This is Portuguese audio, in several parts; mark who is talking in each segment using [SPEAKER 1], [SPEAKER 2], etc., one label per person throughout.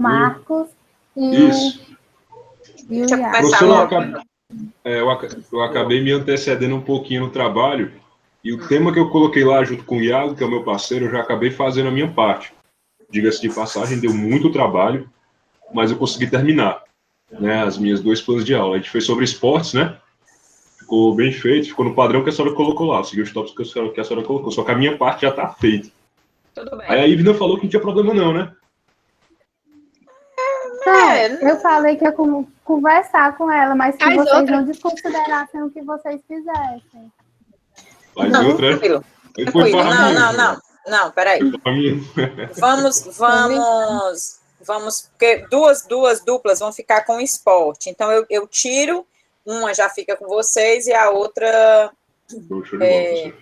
[SPEAKER 1] Marcos
[SPEAKER 2] Isso.
[SPEAKER 1] e o
[SPEAKER 3] Deixa eu
[SPEAKER 1] Iago.
[SPEAKER 3] começar
[SPEAKER 2] Professor,
[SPEAKER 3] logo.
[SPEAKER 2] eu acabei me antecedendo um pouquinho no trabalho e o tema que eu coloquei lá junto com o Iago, que é o meu parceiro, eu já acabei fazendo a minha parte. Diga-se de passagem, deu muito trabalho, mas eu consegui terminar, né, as minhas 2 planos de aula. A gente fez sobre esportes, né? Ficou bem feito, ficou no padrão que a senhora colocou lá. Eu segui os tópicos que a senhora colocou, só que a minha parte já está feita.
[SPEAKER 3] Tudo bem.
[SPEAKER 2] Aí a Ivna falou que não tinha problema não, né?
[SPEAKER 1] Eu falei que ia conversar com ela, mas que vocês
[SPEAKER 3] outra.
[SPEAKER 1] não desconsiderassem o que vocês fizessem.
[SPEAKER 2] Faz
[SPEAKER 3] Não,
[SPEAKER 2] outra, né?
[SPEAKER 3] tranquilo.
[SPEAKER 2] Aí foi
[SPEAKER 3] Tranquilo.
[SPEAKER 2] para mim.
[SPEAKER 3] Não, peraí.
[SPEAKER 2] Foi para mim.
[SPEAKER 3] Vamos, porque duas duplas vão ficar com esporte. Então, eu tiro, uma já fica com vocês e a outra...
[SPEAKER 2] Show de bola, professor.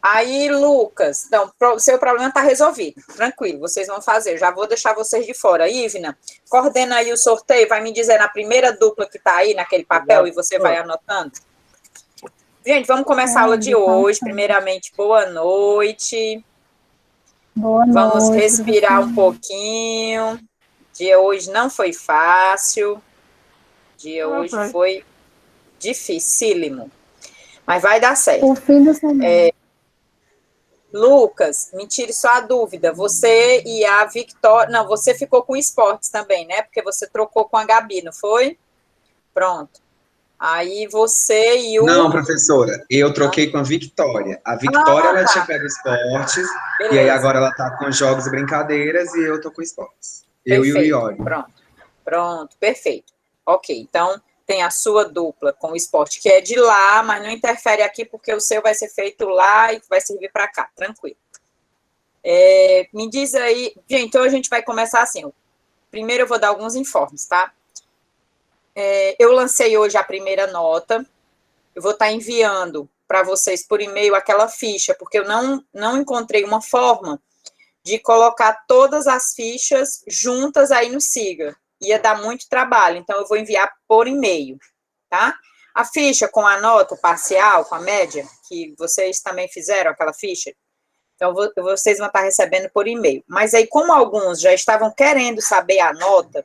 [SPEAKER 3] Aí, Lucas, então, o seu problema está resolvido. Tranquilo, vocês vão fazer. Já vou deixar vocês de fora. Ivna, coordena aí o sorteio, vai me dizer na primeira dupla que está aí, naquele papel, e você vai anotando. Gente, vamos começar a aula de hoje. Primeiramente, boa noite.
[SPEAKER 1] Boa noite.
[SPEAKER 3] Vamos respirar um
[SPEAKER 1] professor.
[SPEAKER 3] pouquinho. O dia hoje não foi fácil. O dia hoje foi dificílimo. Mas vai dar certo.
[SPEAKER 1] O fim do semestre.
[SPEAKER 3] Lucas, me tire só a dúvida. Você e a Victoria... Não, você ficou com esportes também, né? Porque você trocou com a Gabi, não foi? Pronto. Aí você e o...
[SPEAKER 4] Não, professora, eu troquei com a Victoria. A Victoria, ela tinha pego esportes,
[SPEAKER 3] Beleza.
[SPEAKER 4] e aí agora ela tá com jogos e brincadeiras, e eu tô com esportes. Eu e o Iori.
[SPEAKER 3] Pronto, perfeito. Ok, então tem a sua dupla com o esporte, que é de lá, mas não interfere aqui, porque o seu vai ser feito lá e vai servir para cá, tranquilo. Me diz aí... Gente, então a gente vai começar assim. Primeiro eu vou dar alguns informes, tá? Eu lancei hoje a primeira nota. Eu vou estar enviando para vocês por e-mail aquela ficha, porque eu não encontrei uma forma de colocar todas as fichas juntas aí no Siga. Ia dar muito trabalho, então eu vou enviar por e-mail, tá? A ficha com a nota parcial, com a média, que vocês também fizeram aquela ficha, então vocês vão estar recebendo por e-mail. Mas aí, como alguns já estavam querendo saber a nota,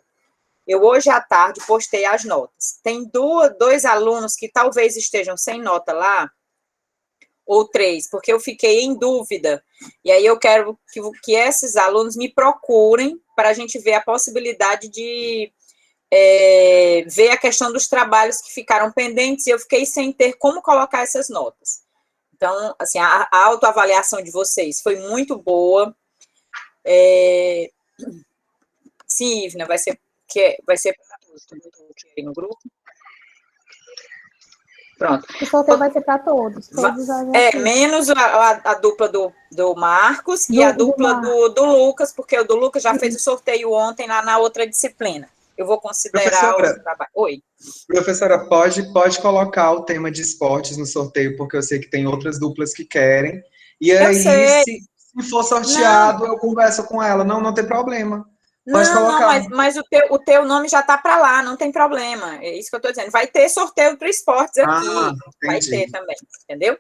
[SPEAKER 3] eu hoje à tarde postei as notas. Tem dois alunos que talvez estejam sem nota lá, ou 3, porque eu fiquei em dúvida. E aí eu quero que esses alunos me procurem para a gente ver a possibilidade de ver a questão dos trabalhos que ficaram pendentes e eu fiquei sem ter como colocar essas notas. Então, assim, a autoavaliação de vocês foi muito boa. Sim, Ivna, vai ser para todos, aí no grupo. Pronto.
[SPEAKER 1] O sorteio vai ser para todos.
[SPEAKER 3] Menos a dupla do Marcos e a dupla do Lucas, porque o do Lucas já fez o sorteio ontem lá na outra disciplina. Eu vou considerar o trabalho. Oi.
[SPEAKER 4] Professora, pode colocar o tema de esportes no sorteio, porque eu sei que tem outras duplas que querem. E aí, se for sorteado, eu converso com ela. Não tem problema. Pode colocar.
[SPEAKER 3] Não, mas o teu nome já está para lá, não tem problema. É isso que eu estou dizendo. Vai ter sorteio para esportes aqui. Vai ter também, entendeu?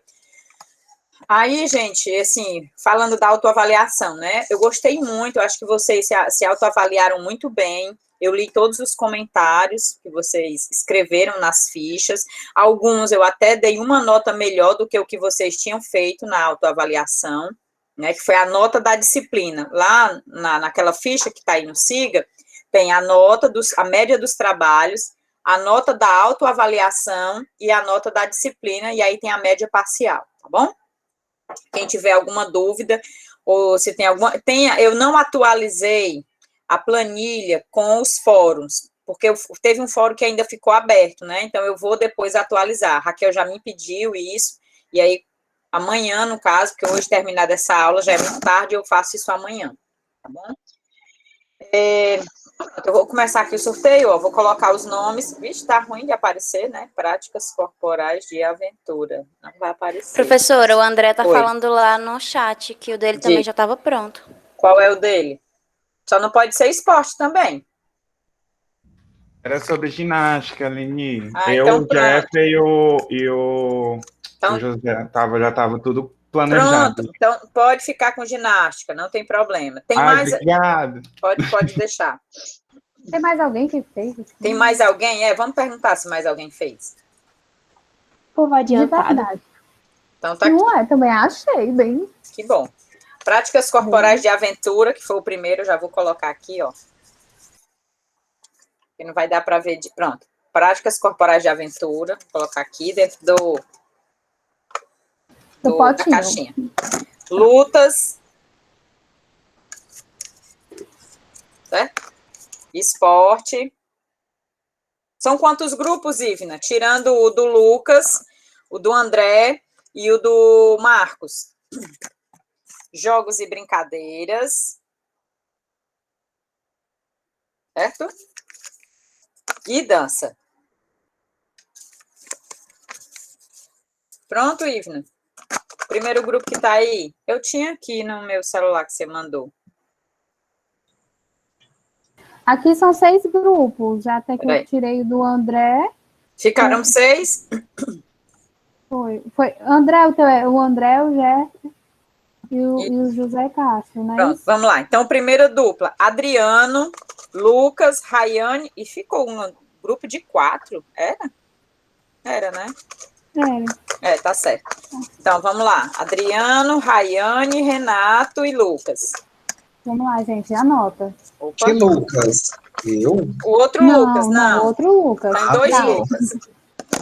[SPEAKER 3] Aí, gente, assim, falando da autoavaliação, né? Eu gostei muito, eu acho que vocês se autoavaliaram muito bem. Eu li todos os comentários que vocês escreveram nas fichas. Alguns eu até dei uma nota melhor do que o que vocês tinham feito na autoavaliação, né, que foi a nota da disciplina. Lá naquela ficha que está aí no Siga, tem a nota, a média dos trabalhos, a nota da autoavaliação e a nota da disciplina, e aí tem a média parcial, tá bom? Quem tiver alguma dúvida, ou se tem alguma... eu não atualizei a planilha com os fóruns, porque teve um fórum que ainda ficou aberto, né? Então, eu vou depois atualizar. A Raquel já me pediu isso, e aí amanhã, no caso, porque hoje terminada essa aula, já é muito tarde, eu faço isso amanhã, tá bom? Eu vou começar aqui o sorteio, ó, vou colocar os nomes. Vixe, tá ruim de aparecer, né? Práticas corporais de aventura. Não vai aparecer.
[SPEAKER 5] Professora, o André tá falando lá no chat que o dele também já estava pronto.
[SPEAKER 3] Qual é o dele? Só não pode ser esporte também.
[SPEAKER 6] Era sobre ginástica, Leni.
[SPEAKER 3] Então
[SPEAKER 6] o Jeff e o José já tava tudo planejado.
[SPEAKER 3] Pronto, então pode ficar com ginástica, não tem problema. Tem
[SPEAKER 6] Ai,
[SPEAKER 3] mais.
[SPEAKER 6] obrigado.
[SPEAKER 3] Pode deixar.
[SPEAKER 1] Tem mais alguém que fez?
[SPEAKER 3] Tem mais alguém? Vamos perguntar se mais alguém fez.
[SPEAKER 5] Povo
[SPEAKER 1] De
[SPEAKER 5] adiantado.
[SPEAKER 1] verdade.
[SPEAKER 3] Então tá aqui.
[SPEAKER 1] Não é, também achei bem.
[SPEAKER 3] Que bom. Práticas corporais de aventura, que foi o primeiro, eu já vou colocar aqui, ó. Que não vai dar para ver. Pronto. Práticas corporais de aventura. Vou colocar aqui dentro da
[SPEAKER 1] potinho.
[SPEAKER 3] caixinha. Lutas. Certo? Esporte. São quantos grupos, Ivna? Tirando o do Lucas, o do André e o do Marcos. Jogos e brincadeiras. Certo? E dança. Pronto, Ivna? Primeiro grupo que tá aí. Eu tinha aqui no meu celular que você mandou.
[SPEAKER 1] Aqui são 6 grupos. Já até que
[SPEAKER 3] Peraí.
[SPEAKER 1] eu tirei o do André.
[SPEAKER 3] Ficaram 6?
[SPEAKER 1] Foi. André, o André, o Jeff e o José Castro, né?
[SPEAKER 3] Pronto, vamos lá. Então, primeira dupla. Adriano, Lucas, Rayane. E ficou um grupo de 4. Era? Era, né? Tá certo. Então, vamos lá. Adriano, Rayane, Renato e Lucas.
[SPEAKER 1] Vamos lá, gente, anota.
[SPEAKER 3] Opa.
[SPEAKER 4] Que Lucas? Eu?
[SPEAKER 3] O outro Lucas, não.
[SPEAKER 1] O outro Lucas.
[SPEAKER 3] Tem 2
[SPEAKER 4] tá.
[SPEAKER 3] Lucas.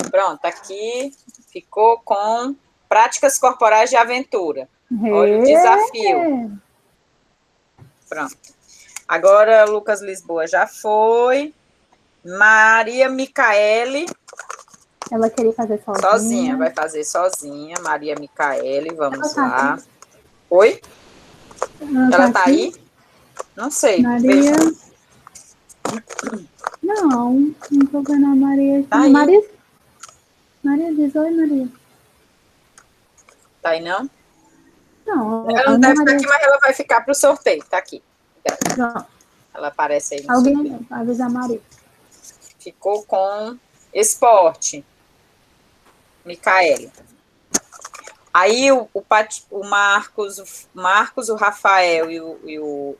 [SPEAKER 3] Pronto, aqui ficou com práticas corporais de aventura. Olha o desafio. Pronto. Agora, Lucas Lisboa já foi. Maria Micaele.
[SPEAKER 1] Ela queria fazer sozinha.
[SPEAKER 3] Sozinha, vai fazer sozinha. Maria Micaele, vamos lá. Oi? Ela tá aí? Não sei.
[SPEAKER 1] Maria. Não tô vendo a Maria.
[SPEAKER 3] Tá aí.
[SPEAKER 1] Maria diz oi, Maria.
[SPEAKER 3] Tá aí, não?
[SPEAKER 1] Não.
[SPEAKER 3] Ela não deve estar aqui, mas ela vai ficar pro sorteio. Tá aqui.
[SPEAKER 1] Não.
[SPEAKER 3] Ela aparece aí no
[SPEAKER 1] Alguém
[SPEAKER 3] sorteio.
[SPEAKER 1] avisa a Maria.
[SPEAKER 3] Ficou com esporte. Micaele. Aí o Marcos, o Rafael e o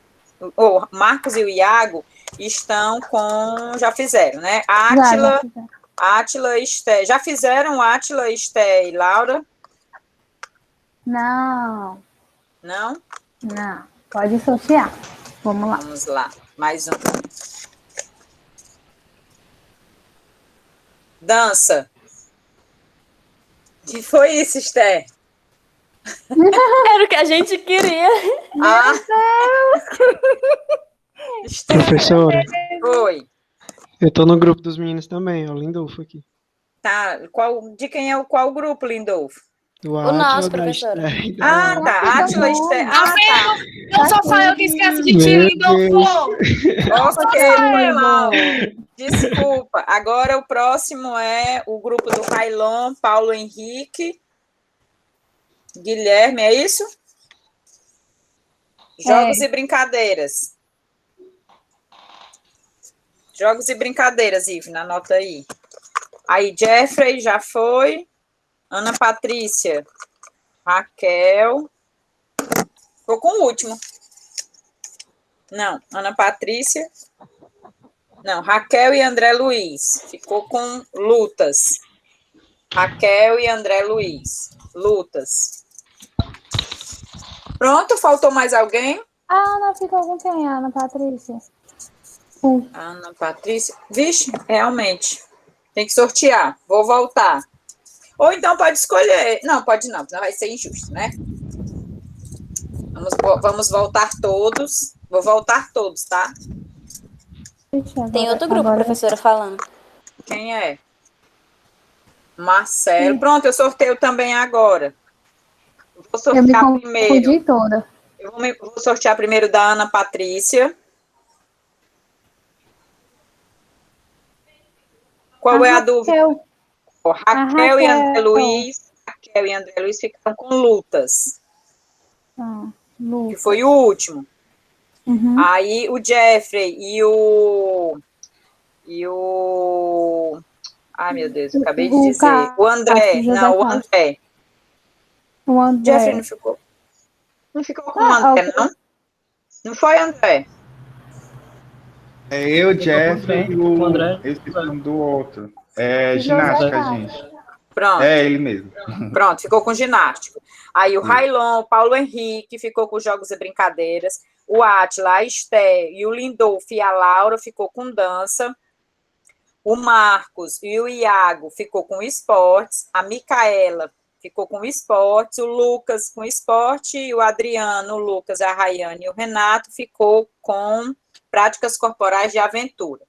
[SPEAKER 3] Marcos e o Iago estão com. Já fizeram, né? Átila, Esté. Já fizeram Átila, Esté e Laura?
[SPEAKER 1] Não.
[SPEAKER 3] Não?
[SPEAKER 1] Não. Pode sortear. Vamos lá.
[SPEAKER 3] Vamos lá. Mais um. Dança. Que foi isso, Esté?
[SPEAKER 5] Era o que a gente queria.
[SPEAKER 3] Ah! Esté.
[SPEAKER 7] Professora,
[SPEAKER 3] Foi.
[SPEAKER 7] eu tô no grupo dos meninos também, ó, o Lindolfo aqui.
[SPEAKER 3] Tá. De quem é qual grupo, Lindolfo?
[SPEAKER 7] Do
[SPEAKER 5] O nosso,
[SPEAKER 7] Átila, da
[SPEAKER 5] professora.
[SPEAKER 7] Esté e da
[SPEAKER 3] Ah,
[SPEAKER 7] Laura.
[SPEAKER 3] tá. Átila, Esté. Ah, tá.
[SPEAKER 8] Não só foi eu que esqueço de ti,
[SPEAKER 7] Meu
[SPEAKER 8] Lindolfo.
[SPEAKER 3] Ok, foi mal.
[SPEAKER 1] Deus.
[SPEAKER 3] Desculpa. Agora o próximo é o grupo do Railon, Paulo Henrique, Guilherme, é isso? Jogos e brincadeiras. Jogos e brincadeiras, Ivna, anota aí. Aí, Jeffrey já foi. Ana Patrícia. Raquel. Ficou com o último. Não, Ana Patrícia. Não, Raquel e André Luiz. Ficou com lutas. Raquel e André Luiz. Lutas. Pronto, faltou mais alguém?
[SPEAKER 1] A Ana ficou com quem, Ana Patrícia?
[SPEAKER 3] Ana Patrícia. Vixe, realmente. Tem que sortear. Vou voltar. Ou então pode escolher. Não, pode não, senão vai ser injusto, né? Vamos voltar todos. Vou voltar todos, tá?
[SPEAKER 5] Tem outro grupo, professora, falando.
[SPEAKER 3] Quem é? Marcelo. Pronto, eu sorteio também agora. Vou sortear primeiro.
[SPEAKER 1] Toda.
[SPEAKER 3] Eu vou sortear primeiro da Ana Patrícia. Qual é a dúvida? Raquel e André Luiz. Raquel e André Luiz ficaram com lutas. Que foi o último.
[SPEAKER 1] Uhum.
[SPEAKER 3] Aí o Jeffrey e o. Ai, meu Deus, eu acabei de dizer. O André. Não, o André.
[SPEAKER 1] O O André.
[SPEAKER 3] Jeffrey não ficou. Não ficou com o André, não? Não foi, André?
[SPEAKER 6] É eu, Jeffrey e o
[SPEAKER 9] André.
[SPEAKER 6] esse nome do outro. É
[SPEAKER 1] José
[SPEAKER 6] ginástica,
[SPEAKER 1] Carlos.
[SPEAKER 6] gente.
[SPEAKER 3] Pronto.
[SPEAKER 6] É ele mesmo.
[SPEAKER 3] Pronto, ficou com ginástica. Aí o Railon, o Paulo Henrique ficou com jogos e brincadeiras. O Átila, a Esté e o Lindolfo e a Laura ficou com dança. O Marcos e o Iago ficou com esportes. A Micaela ficou com esportes. O Lucas com esporte. E o Adriano, o Lucas, a Rayane e o Renato ficou com práticas corporais de aventura.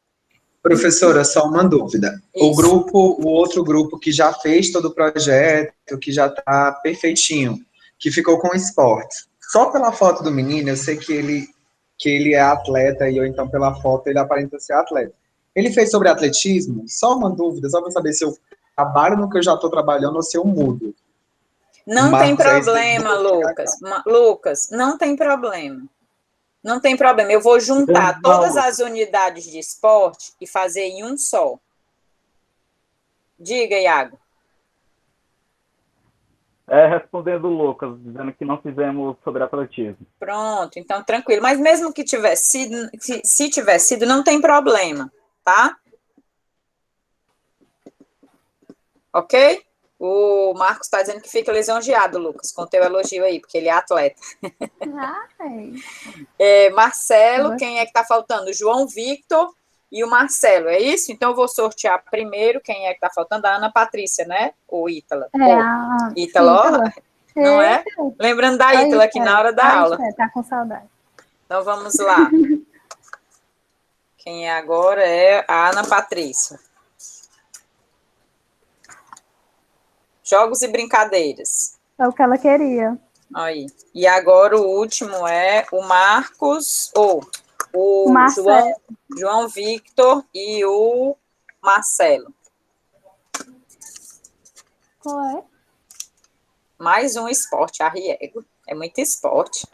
[SPEAKER 4] Professora, só uma dúvida.
[SPEAKER 3] Isso.
[SPEAKER 4] O outro grupo que já fez todo o projeto, que já está perfeitinho, que ficou com esporte. Só pela foto do menino, eu sei que ele é atleta, e ou então pela foto ele aparenta ser atleta. Ele fez sobre atletismo? Só uma dúvida, só para saber se eu trabalho no que eu já estou trabalhando ou se eu mudo.
[SPEAKER 3] Não tem problema, Lucas. Lucas, não tem problema. Não tem problema. Eu vou juntar todas as unidades de esporte e fazer em um só. Diga, Iago.
[SPEAKER 9] Respondendo o Lucas, dizendo que não fizemos sobre atletismo.
[SPEAKER 3] Pronto, então tranquilo. Mas mesmo que tivesse sido, se tivesse sido, não tem problema, tá? Ok? O Marcos está dizendo que fica lisonjeado, Lucas, com o teu elogio aí, porque ele é atleta. Marcelo, quem é que está faltando? O João Victor e o Marcelo, é isso? Então eu vou sortear primeiro quem é que está faltando, a Ana Patrícia, né? Ou Ítala? Ítala, não é? Lembrando da Ítala aqui na hora da aula.
[SPEAKER 1] Tá com saudade.
[SPEAKER 3] Então vamos lá. Quem é agora é a Ana Patrícia. Jogos e brincadeiras.
[SPEAKER 1] É o que ela queria.
[SPEAKER 3] Aí. E agora o último é o Marcos, ou o João Victor e o Marcelo.
[SPEAKER 1] Qual é?
[SPEAKER 3] Mais um esporte, arriego. É muito esporte.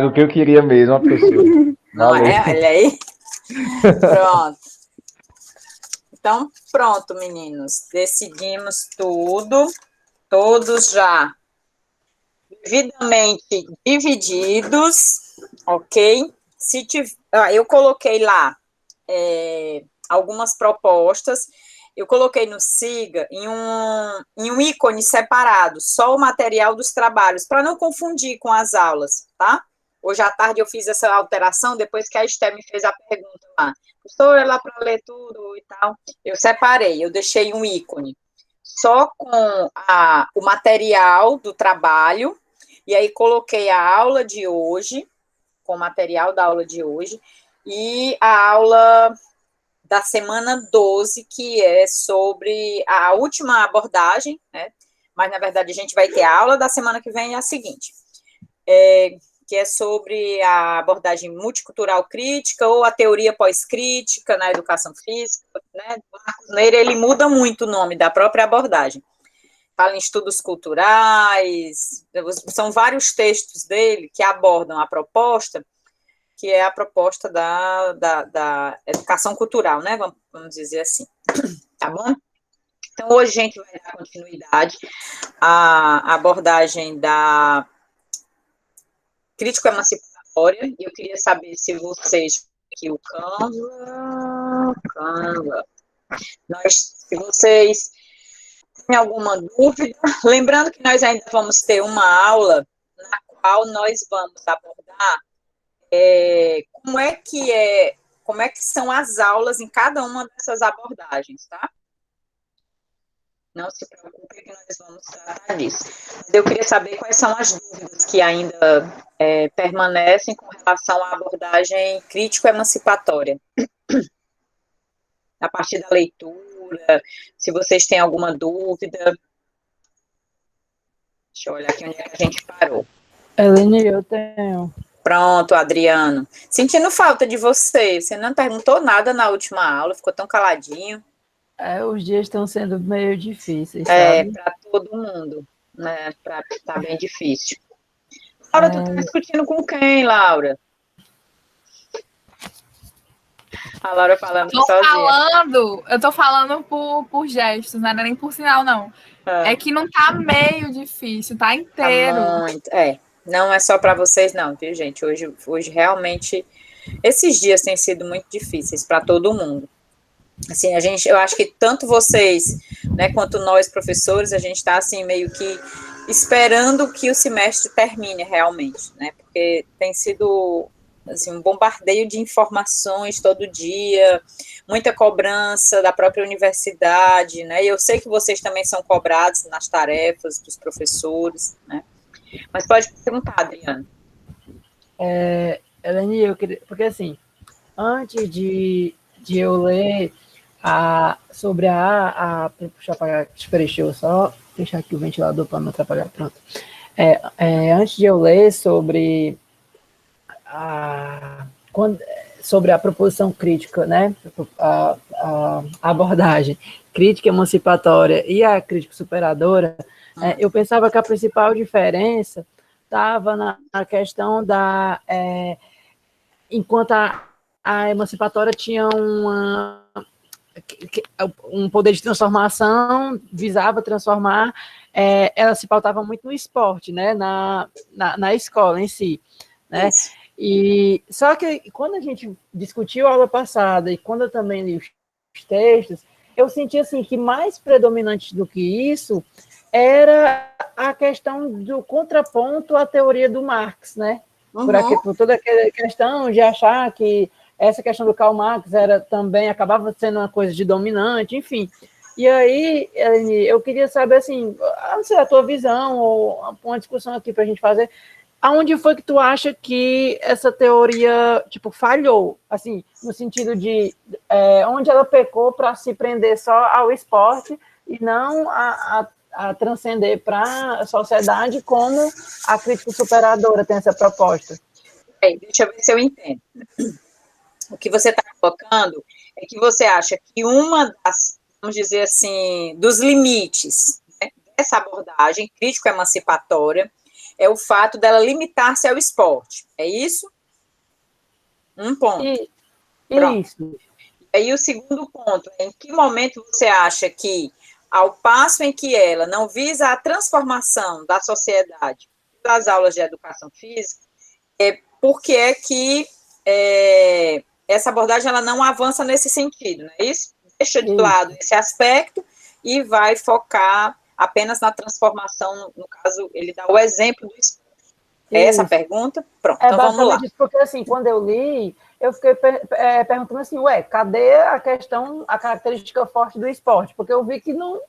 [SPEAKER 10] Do que eu queria mesmo, professor.
[SPEAKER 3] Não é? Olha aí. Pronto. Então, pronto, meninos. Decidimos tudo. Todos já devidamente divididos, ok? Eu coloquei lá algumas propostas. Eu coloquei no SIGA em um ícone separado, só o material dos trabalhos, para não confundir com as aulas, tá? Hoje à tarde eu fiz essa alteração, depois que a Esté me fez a pergunta lá. Professora, lá para ler tudo e tal. Eu separei, eu deixei um ícone só com o material do trabalho, e aí coloquei a aula de hoje, com o material da aula de hoje, e a aula da semana 12, que é sobre a última abordagem, né? Mas, na verdade, a gente vai ter a aula da semana que vem, é a seguinte, que é sobre a abordagem multicultural crítica ou a teoria pós-crítica na educação física, né? O Marcos Neira, ele muda muito o nome da própria abordagem. Fala em estudos culturais, são vários textos dele que abordam a proposta, que é a proposta da educação cultural, né? Vamos dizer assim. Tá bom? Então, hoje a gente vai dar continuidade à abordagem da crítico-emancipatória, e eu queria saber se vocês, aqui o Canva, se vocês têm alguma dúvida, lembrando que nós ainda vamos ter uma aula na qual nós vamos abordar como é que são as aulas em cada uma dessas abordagens, tá? Não se preocupe que nós vamos tratar disso. Mas eu queria saber quais são as dúvidas que ainda permanecem com relação à abordagem crítico-emancipatória. A partir da leitura, se vocês têm alguma dúvida. Deixa eu olhar aqui onde é que a gente parou.
[SPEAKER 11] Helene, eu tenho.
[SPEAKER 3] Pronto, Adriano. Sentindo falta de você. Você não perguntou nada na última aula, ficou tão caladinho.
[SPEAKER 11] Os dias estão sendo meio difíceis, sabe?
[SPEAKER 3] Para todo mundo, né? Tá bem difícil. Laura, tu tá discutindo com quem, Laura? A Laura falando sozinha.
[SPEAKER 8] Eu tô falando por gestos, não era nem por sinal, não. É que não tá meio difícil, tá inteiro.
[SPEAKER 3] Tá muito, não é só para vocês não, viu, gente? Hoje realmente, esses dias têm sido muito difíceis para todo mundo. Assim, eu acho que tanto vocês, né, quanto nós, professores, a gente está, assim, meio que esperando que o semestre termine realmente, né, porque tem sido, assim, um bombardeio de informações todo dia, muita cobrança da própria universidade, né, e eu sei que vocês também são cobrados nas tarefas dos professores, né, mas pode perguntar, Adriana.
[SPEAKER 11] Eleni, eu queria, porque assim, antes de eu ler sobre puxar para deixa eu só deixar aqui o ventilador para não atrapalhar, pronto. Antes de eu ler sobre sobre a proposição crítica, né, a abordagem crítica emancipatória e a crítica superadora, eu pensava que a principal diferença estava na questão enquanto a emancipatória tinha um poder de transformação, visava transformar, ela se pautava muito no esporte, né, na escola em si, né, e só que quando a gente discutiu a aula passada e quando eu também li os textos, eu senti assim que mais predominante do que isso era a questão do contraponto à teoria do Marx, né, por toda aquela questão de achar que essa questão do Karl Marx também acabava sendo uma coisa de dominante, enfim. E aí, eu queria saber, assim, não sei, a tua visão, ou uma discussão aqui para a gente fazer, aonde foi que tu acha que essa teoria, tipo, falhou? Assim, no sentido de onde ela pecou para se prender só ao esporte e não a transcender para a sociedade, como a crítica superadora tem essa proposta?
[SPEAKER 3] Deixa eu ver se eu entendo. O que você está colocando é que você acha que uma das, vamos dizer assim, dos limites, né, dessa abordagem crítico-emancipatória é o fato dela limitar-se ao esporte. É isso? Um ponto.
[SPEAKER 11] Isso.
[SPEAKER 3] E aí o segundo ponto, em que momento você acha que, ao passo em que ela não visa a transformação da sociedade das aulas de educação física, por que é que essa abordagem ela não avança nesse sentido, não é isso? Deixa de lado esse aspecto e vai focar apenas na transformação, no caso, ele dá o exemplo do esporte. É essa a pergunta? Pronto, então vamos lá.
[SPEAKER 11] Isso, porque assim, quando eu li, eu fiquei perguntando assim, cadê a questão, a característica forte do esporte? Porque eu vi que não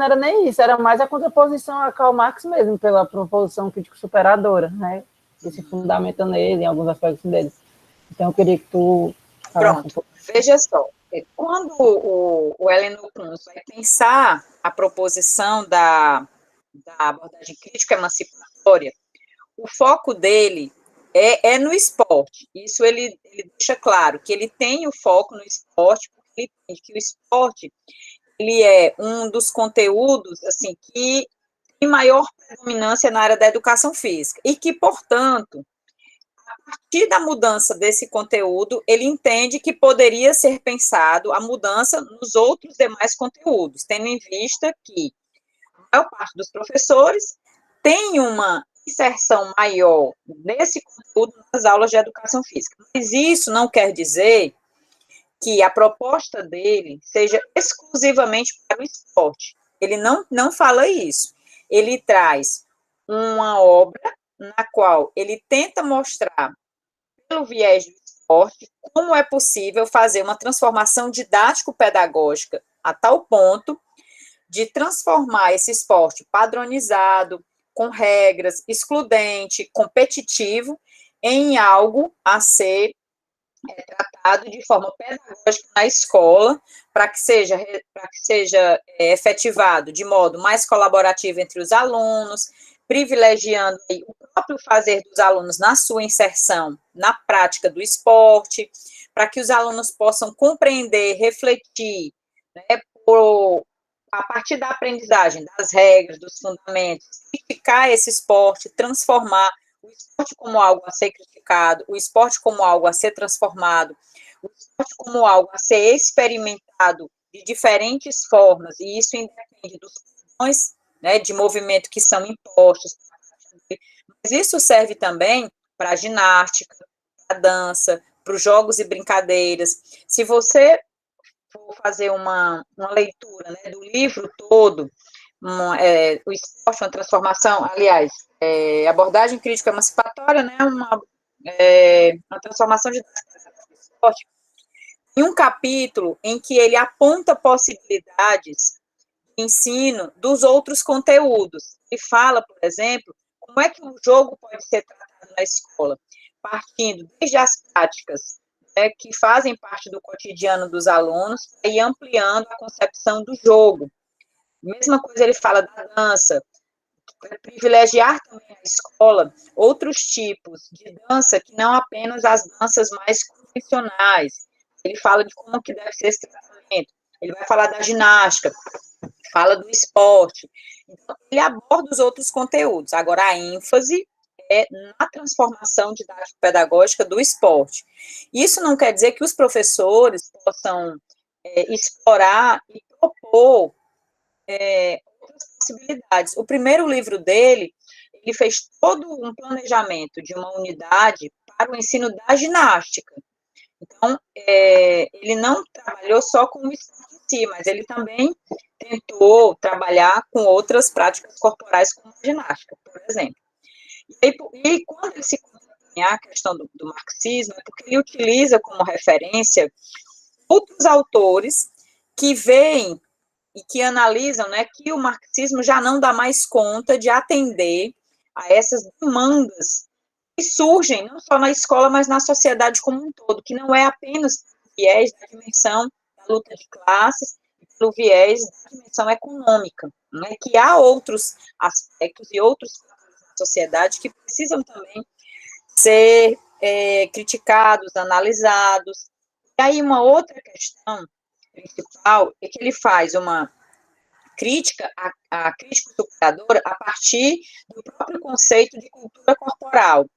[SPEAKER 11] era nem isso, era mais a contraposição a Karl Marx mesmo, pela proposição crítico-superadora, né? Que se fundamenta nele, em alguns aspectos dele. Então, eu queria que tu...
[SPEAKER 3] Pronto, veja só. Quando o Heleno Kunz vai pensar a proposição da abordagem crítico-emancipatória, o foco dele é no esporte. Isso ele deixa claro, que ele tem o foco no esporte, porque ele entende que o esporte ele é um dos conteúdos assim, que tem maior predominância na área da educação física, e que, portanto, a partir da mudança desse conteúdo, ele entende que poderia ser pensado a mudança nos outros demais conteúdos, tendo em vista que a maior parte dos professores tem uma inserção maior nesse conteúdo nas aulas de educação física. Mas isso não quer dizer que a proposta dele seja exclusivamente para o esporte. Ele não fala isso. Ele traz uma obra na qual ele tenta mostrar, pelo viés do esporte, como é possível fazer uma transformação didático-pedagógica a tal ponto de transformar esse esporte padronizado, com regras, excludente, competitivo, em algo a ser tratado de forma pedagógica na escola, para que seja efetivado de modo mais colaborativo entre os alunos, privilegiando o próprio fazer dos alunos na sua inserção na prática do esporte, para que os alunos possam compreender, refletir, né, a partir da aprendizagem das regras, dos fundamentos, criticar esse esporte, transformar o esporte como algo a ser criticado, o esporte como algo a ser transformado, o esporte como algo a ser experimentado de diferentes formas, e isso independe dos padrões, né, de movimento que são impostos. Mas isso serve também para a ginástica, para a dança, para os jogos e brincadeiras. Se você for fazer uma leitura, né, do livro todo, o esporte, uma transformação, aliás, abordagem crítica emancipatória, né, uma transformação de esporte, em um capítulo em que ele aponta possibilidades de ensino dos outros conteúdos. E fala, por exemplo, como é que o jogo pode ser tratado na escola, partindo desde as práticas, né, que fazem parte do cotidiano dos alunos, e ampliando a concepção do jogo. Mesma coisa ele fala da dança, privilegiar também na escola outros tipos de dança, que não apenas as danças mais convencionais. Ele fala de como que deve ser esse tratamento. Ele vai falar da ginástica, fala do esporte. Então, ele aborda os outros conteúdos. Agora, a ênfase é na transformação didático-pedagógica do esporte. Isso não quer dizer que os professores possam explorar e propor outras possibilidades. O primeiro livro dele, ele fez todo um planejamento de uma unidade para o ensino da ginástica. Então, ele não trabalhou só com o esporte em si, mas ele também tentou trabalhar com outras práticas corporais, como a ginástica, por exemplo. E quando ele se compõe a questão do marxismo, é porque ele utiliza como referência outros autores que veem e que analisam, né, que o marxismo já não dá mais conta de atender a essas demandas que surgem não só na escola, mas na sociedade como um todo, que não é apenas pelo viés da dimensão da luta de classes, pelo viés da dimensão econômica, né, que há outros aspectos e outros da sociedade que precisam também ser criticados, analisados. E aí uma outra questão principal é que ele faz uma crítica, a crítica superadora, a partir do próprio conceito de cultura corporal.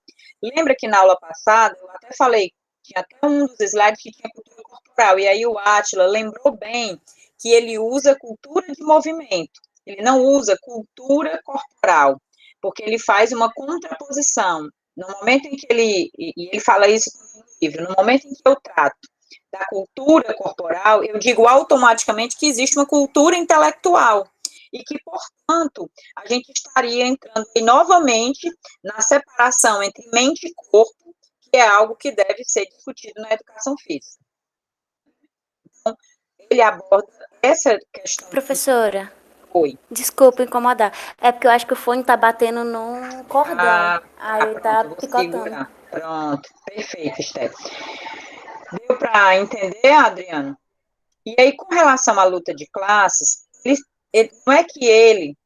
[SPEAKER 3] Lembra que na aula passada, eu até falei, tinha até um dos slides que tinha cultura corporal, e aí o Átila lembrou bem que ele usa cultura de movimento, ele não usa cultura corporal, porque ele faz uma contraposição. No momento em que e ele fala isso no livro, no momento em que eu trato da cultura corporal, eu digo automaticamente que existe uma cultura intelectual e que, portanto, a gente estaria entrando novamente na separação entre mente e corpo, que é algo que deve ser discutido na educação física. Então, ele aborda essa questão.
[SPEAKER 5] Professora.
[SPEAKER 3] Oi.
[SPEAKER 5] Desculpa incomodar. É porque eu acho que o fone tá batendo num cordão. Aí
[SPEAKER 3] pronto,
[SPEAKER 5] tá
[SPEAKER 3] vou
[SPEAKER 5] picotando.
[SPEAKER 3] segurar. Pronto, perfeito, Esther. Deu para entender, Adriano? E aí, com relação à luta de classes, não é que ele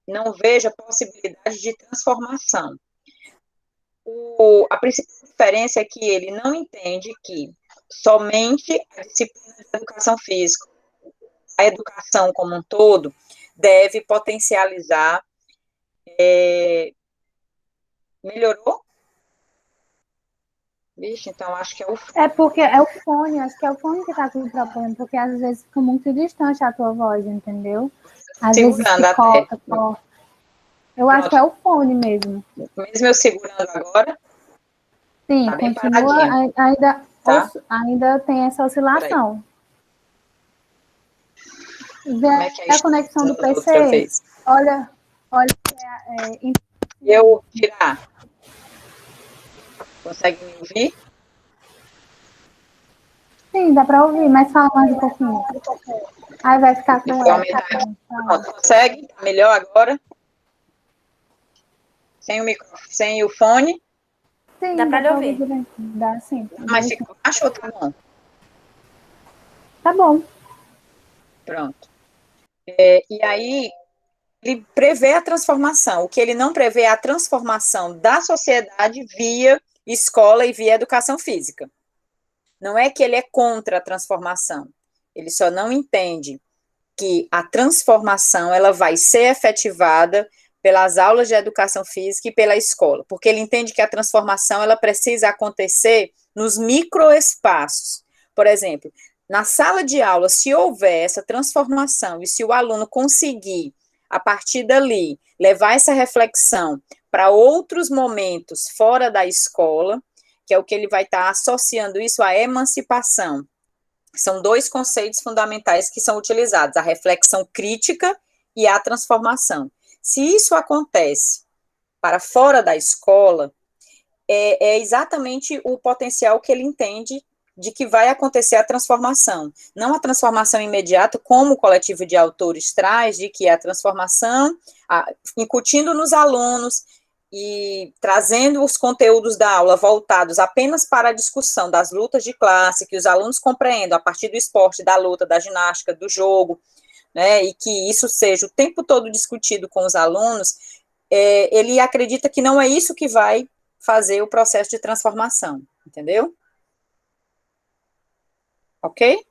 [SPEAKER 3] não veja possibilidade de transformação. A principal diferença é que ele não entende que somente a disciplina de educação física, a educação como um todo, deve potencializar. Melhorou? Vixe, então acho que é o fone.
[SPEAKER 1] É porque é o fone, acho que é o fone que tá com o problema, porque às vezes fica muito distante a tua voz, entendeu? Às vezes corta. Eu acho que é o fone mesmo.
[SPEAKER 3] Mesmo eu segurando agora?
[SPEAKER 1] Sim,
[SPEAKER 3] tá
[SPEAKER 1] continua, ainda tem essa oscilação. Vê a conexão do PC. Olha.
[SPEAKER 3] Eu tirar. Consegue me ouvir?
[SPEAKER 1] Sim, dá para ouvir, mas fala mais um pouquinho. Aí vai ficar com
[SPEAKER 3] Consegue? Tá melhor agora? Sem o microfone, sem o fone?
[SPEAKER 1] Sim,
[SPEAKER 5] dá para ouvir.
[SPEAKER 1] Dá sim.
[SPEAKER 3] Mas ficou baixo ou tá bom?
[SPEAKER 1] Tá bom.
[SPEAKER 3] Pronto. E aí, ele prevê a transformação. O que ele não prevê é a transformação da sociedade via escola e via educação física. Não é que ele é contra a transformação. Ele só não entende que a transformação ela vai ser efetivada pelas aulas de educação física e pela escola, porque ele entende que a transformação ela precisa acontecer nos microespaços. Por exemplo, Na sala de aula, se houver essa transformação e se o aluno conseguir, a partir dali, levar essa reflexão para outros momentos fora da escola, que é o que ele vai estar associando isso à emancipação. São dois conceitos fundamentais que são utilizados, a reflexão crítica e a transformação. Se isso acontece para fora da escola, é exatamente o potencial que ele entende de que vai acontecer a transformação. Não a transformação imediata, como o coletivo de autores traz, de que a transformação, incutindo nos alunos e trazendo os conteúdos da aula voltados apenas para a discussão das lutas de classe, que os alunos compreendam a partir do esporte, da luta, da ginástica, do jogo, né, e que isso seja o tempo todo discutido com os alunos, ele acredita que não é isso que vai fazer o processo de transformação, entendeu? Ok?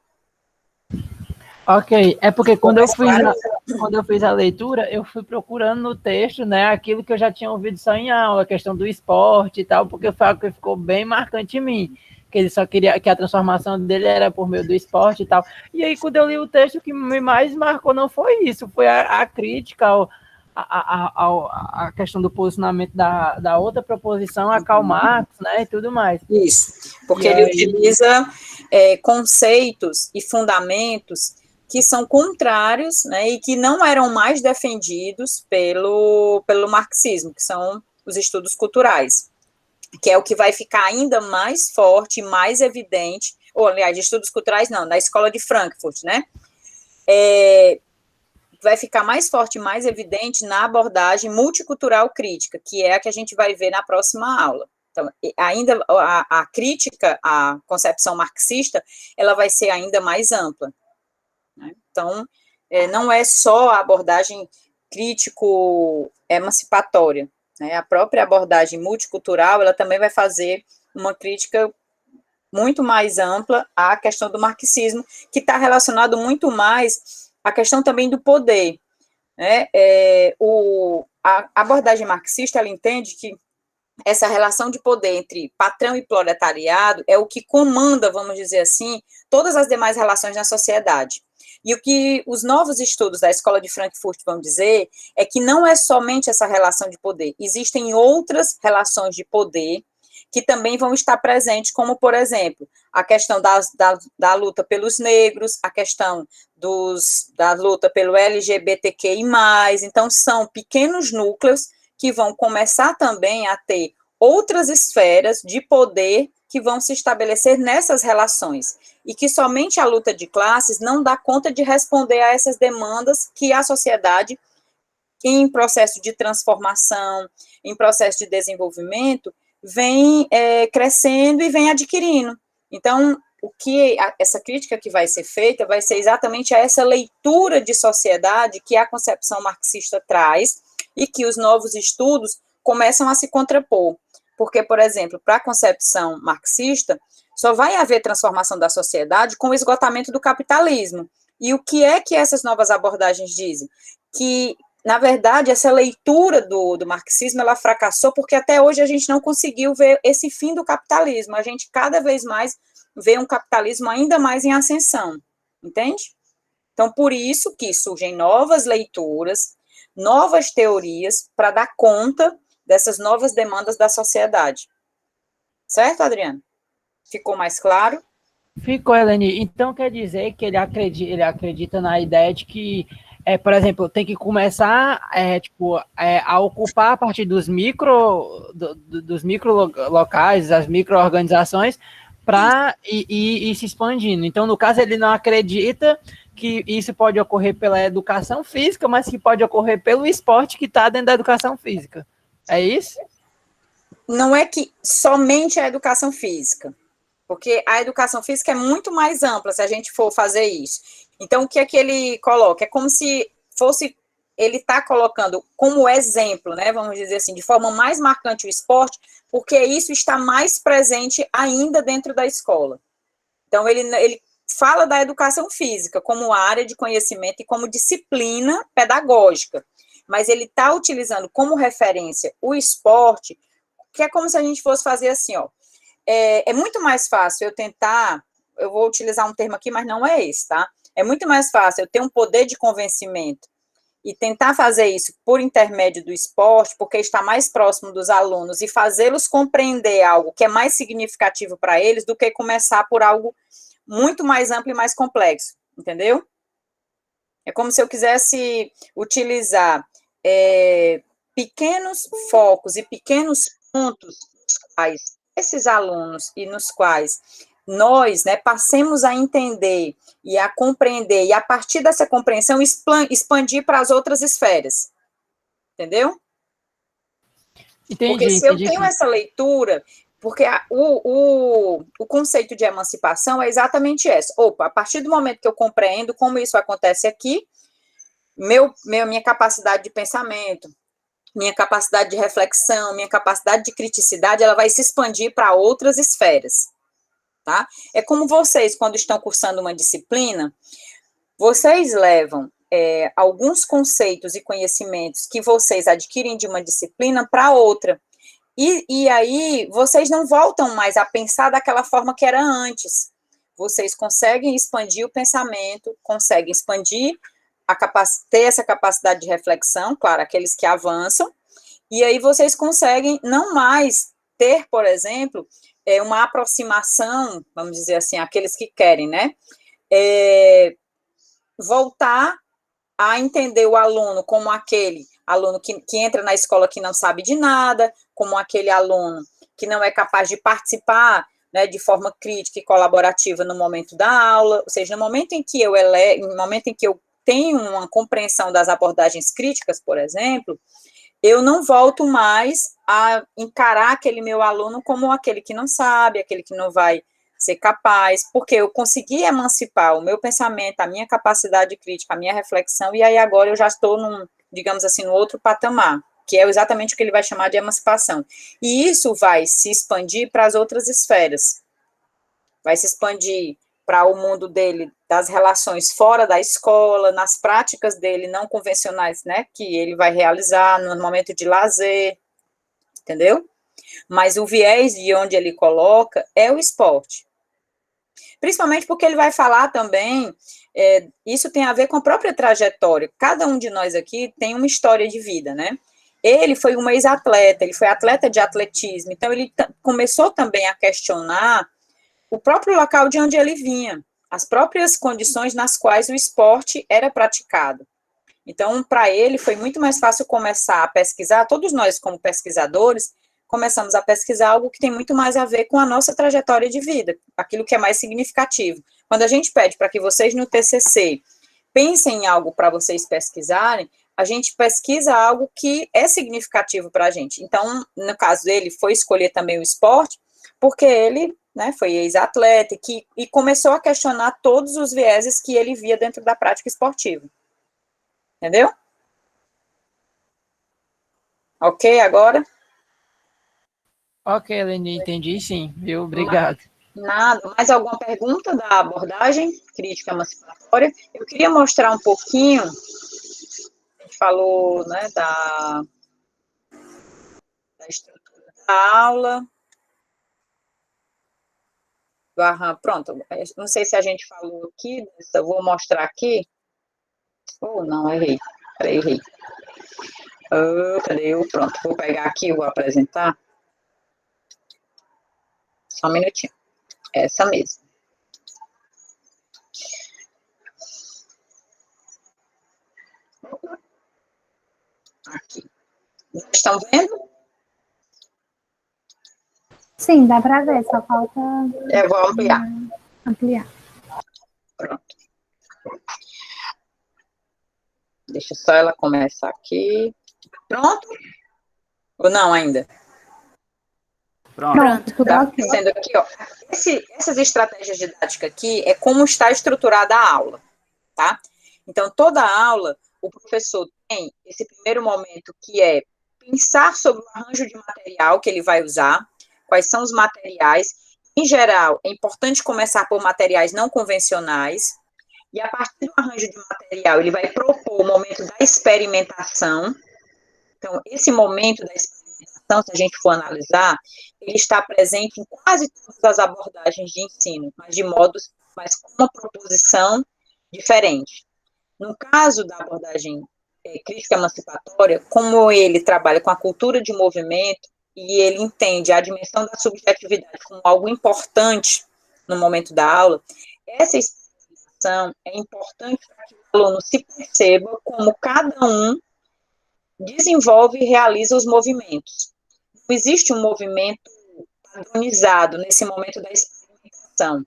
[SPEAKER 11] Ok, é porque quando eu fiz a leitura, eu fui procurando no texto, né, aquilo que eu já tinha ouvido só em aula, a questão do esporte e tal, porque foi algo que ficou bem marcante em mim, que ele só queria, que a transformação dele era por meio do esporte e tal. E aí, quando eu li o texto, o que me mais marcou não foi isso, foi a crítica a questão do posicionamento da outra proposição, a Karl Marx, né, e tudo mais.
[SPEAKER 3] Isso, porque ele utiliza conceitos e fundamentos que são contrários, né, e que não eram mais defendidos pelo marxismo, que são os estudos culturais, que é o que vai ficar ainda mais forte, mais evidente, ou, aliás, de estudos culturais não, na escola de Frankfurt, né, vai ficar mais forte, mais evidente na abordagem multicultural crítica, que é a que a gente vai ver na próxima aula. Então, ainda a crítica à concepção marxista, ela vai ser ainda mais ampla, né? Então, não é só a abordagem crítico-emancipatória, né? A própria abordagem multicultural, ela também vai fazer uma crítica muito mais ampla à questão do marxismo, que está relacionado muito mais à questão também do poder, né? A abordagem marxista, ela entende que essa relação de poder entre patrão e proletariado é o que comanda, vamos dizer assim, todas as demais relações na sociedade. E o que os novos estudos da Escola de Frankfurt vão dizer é que não é somente essa relação de poder, existem outras relações de poder que também vão estar presentes, como, por exemplo, a questão da luta pelos negros, a questão da luta pelo LGBTQI+, então são pequenos núcleos que vão começar também a ter outras esferas de poder que vão se estabelecer nessas relações, e que somente a luta de classes não dá conta de responder a essas demandas que a sociedade, em processo de transformação, em processo de desenvolvimento, vem crescendo e vem adquirindo. Então, essa crítica que vai ser feita vai ser exatamente a essa leitura de sociedade que a concepção marxista traz, e que os novos estudos começam a se contrapor. Porque, por exemplo, para a concepção marxista, só vai haver transformação da sociedade com o esgotamento do capitalismo. E o que é que essas novas abordagens dizem? Que, na verdade, essa leitura do marxismo, ela fracassou porque até hoje a gente não conseguiu ver esse fim do capitalismo. A gente cada vez mais vê um capitalismo ainda mais em ascensão, entende? Então, por isso que surgem novas leituras, novas teorias para dar conta dessas novas demandas da sociedade. Certo, Adriano? Ficou mais claro?
[SPEAKER 11] Ficou, Eleni. Então, quer dizer que ele acredita na ideia de que, por exemplo, tem que começar a ocupar a partir dos micro locais, as micro-organizações, para ir se expandindo. Então, no caso, ele não acredita que isso pode ocorrer pela educação física, mas que pode ocorrer pelo esporte que está dentro da educação física. É isso?
[SPEAKER 3] Não é que somente a educação física, porque a educação física é muito mais ampla se a gente for fazer isso. Então, o que é que ele coloca? É como se fosse, ele está colocando como exemplo, né, vamos dizer assim, de forma mais marcante o esporte, porque isso está mais presente ainda dentro da escola. Então, ele fala da educação física como área de conhecimento e como disciplina pedagógica, mas ele está utilizando como referência o esporte, que é como se a gente fosse fazer assim, ó, é muito mais fácil eu tentar eu vou utilizar um termo aqui, mas não é esse, tá? É muito mais fácil eu ter um poder de convencimento e tentar fazer isso por intermédio do esporte, porque está mais próximo dos alunos e fazê-los compreender algo que é mais significativo para eles do que começar por algo muito mais amplo e mais complexo, entendeu? É como se eu quisesse utilizar pequenos focos e pequenos pontos nos quais esses alunos e nos quais nós, né, passemos a entender e a compreender, e a partir dessa compreensão expandir para as outras esferas, entendeu?
[SPEAKER 11] Entendi,
[SPEAKER 3] porque se eu tenho essa leitura, porque o conceito de emancipação é exatamente esse. Opa, a partir do momento que eu compreendo como isso acontece aqui, minha capacidade de pensamento, minha capacidade de reflexão, minha capacidade de criticidade, ela vai se expandir para outras esferas, tá? É como vocês, quando estão cursando uma disciplina, vocês levam alguns conceitos e conhecimentos que vocês adquirem de uma disciplina para outra, e aí vocês não voltam mais a pensar daquela forma que era antes. Vocês conseguem expandir o pensamento, conseguem expandir ter essa capacidade de reflexão, claro, aqueles que avançam, e aí vocês conseguem não mais ter, por exemplo, uma aproximação, vamos dizer assim, aqueles que querem, né, voltar a entender o aluno como aquele aluno que entra na escola que não sabe de nada, como aquele aluno que não é capaz de participar, né, de forma crítica e colaborativa no momento da aula, ou seja, no momento em que eu tenho uma compreensão das abordagens críticas, por exemplo, eu não volto mais a encarar aquele meu aluno como aquele que não sabe, aquele que não vai ser capaz, porque eu consegui emancipar o meu pensamento, a minha capacidade crítica, a minha reflexão, e aí agora eu já estou digamos assim, no outro patamar, que é exatamente o que ele vai chamar de emancipação. E isso vai se expandir para as outras esferas. Vai se expandir para o mundo dele, das relações fora da escola, nas práticas dele não convencionais, né, que ele vai realizar no momento de lazer, entendeu? Mas o viés de onde ele coloca é o esporte. Principalmente porque ele vai falar também, isso tem a ver com a própria trajetória. Cada um de nós aqui tem uma história de vida, né? Ele foi um ex-atleta, ele foi atleta de atletismo, então ele começou também a questionar o próprio local de onde ele vinha, as próprias condições nas quais o esporte era praticado. Então, para ele, foi muito mais fácil começar a pesquisar, todos nós, como pesquisadores, começamos a pesquisar algo que tem muito mais a ver com a nossa trajetória de vida, aquilo que é mais significativo. Quando a gente pede para que vocês no TCC pensem em algo para vocês pesquisarem, a gente pesquisa algo que é significativo para a gente. Então, no caso dele, foi escolher também o esporte, porque ele, né, foi ex-atleta e começou a questionar todos os vieses que ele via dentro da prática esportiva. Entendeu? Ok, agora?
[SPEAKER 11] Ok, Eleni, entendi sim, viu? Obrigado.
[SPEAKER 3] Nada. Mais alguma pergunta da abordagem crítica emancipatória? Eu queria mostrar um pouquinho, a gente falou, né, da estrutura da aula, pronto, não sei se a gente falou aqui, eu vou mostrar aqui, não, errei, peraí, errei. Cadê eu? Pronto, vou pegar aqui e vou apresentar. Só um minutinho. Essa mesmo. Aqui. Estão vendo?
[SPEAKER 1] Sim, dá para ver, só falta...
[SPEAKER 3] Eu vou ampliar.
[SPEAKER 1] Ampliar.
[SPEAKER 3] Pronto. Deixa só ela começar aqui. Pronto? Ou não ainda?
[SPEAKER 1] Pronto, tudo ok.
[SPEAKER 3] Sendo aqui, ó, essas estratégias didáticas aqui é como está estruturada a aula, tá? Então, toda a aula, o professor tem esse primeiro momento que é pensar sobre o arranjo de material que ele vai usar, quais são os materiais. Em geral, é importante começar por materiais não convencionais, e a partir do arranjo de material, ele vai propor o momento da experimentação. Então, esse momento da experimentação educação, se a gente for analisar, ele está presente em quase todas as abordagens de ensino, mas com uma proposição diferente. No caso da abordagem crítica emancipatória, como ele trabalha com a cultura de movimento e ele entende a dimensão da subjetividade como algo importante no momento da aula, essa explicação é importante para que o aluno se perceba como cada um desenvolve e realiza os movimentos. Não existe um movimento padronizado nesse momento da experimentação.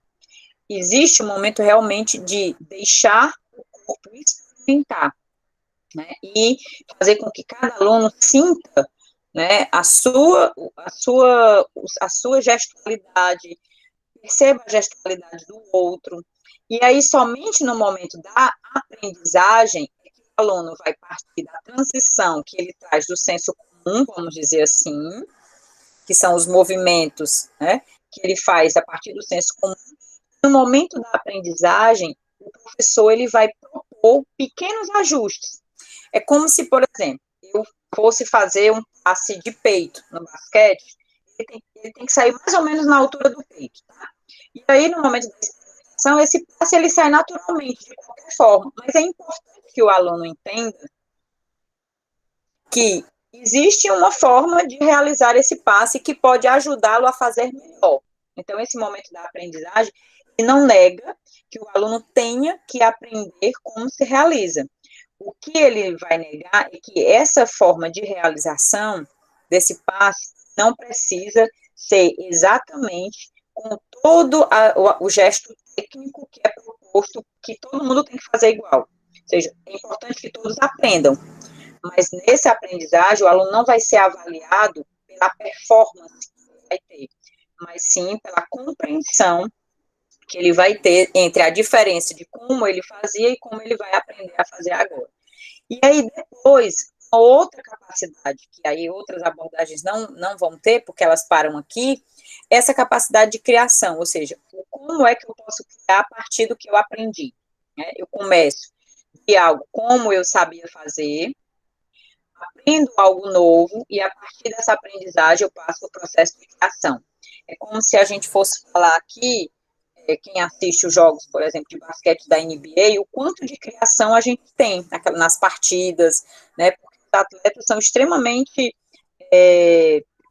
[SPEAKER 3] Existe um momento realmente de deixar o corpo experimentar, né, e fazer com que cada aluno sinta, né, a sua gestualidade, perceba a gestualidade do outro, e aí somente no momento da aprendizagem é que o aluno vai partir da transição que ele traz do senso comum, vamos dizer assim, que são os movimentos, né, que ele faz a partir do senso comum. No momento da aprendizagem, o professor ele vai propor pequenos ajustes. É como se, por exemplo, eu fosse fazer um passe de peito no basquete, ele tem que sair mais ou menos na altura do peito, tá? E aí, no momento da experimentação, esse passe ele sai naturalmente, de qualquer forma, mas é importante que o aluno entenda que existe uma forma de realizar esse passe que pode ajudá-lo a fazer melhor. Então, esse momento da aprendizagem, ele não nega que o aluno tenha que aprender como se realiza. O que ele vai negar é que essa forma de realização desse passe não precisa ser exatamente com todo o gesto técnico que é proposto, que todo mundo tem que fazer igual. Ou seja, é importante que todos aprendam, mas nessa aprendizagem o aluno não vai ser avaliado pela performance que ele vai ter, mas sim pela compreensão que ele vai ter entre a diferença de como ele fazia e como ele vai aprender a fazer agora. E aí, depois, outra capacidade, que aí outras abordagens não vão ter, porque elas param aqui, essa capacidade de criação, ou seja, como é que eu posso criar a partir do que eu aprendi, né? Eu começo de algo como eu sabia fazer, aprendo algo novo, e a partir dessa aprendizagem eu passo o processo de criação. É como se a gente fosse falar aqui, quem assiste os jogos, por exemplo, de basquete da NBA, o quanto de criação a gente tem nas partidas, né, porque os atletas são extremamente,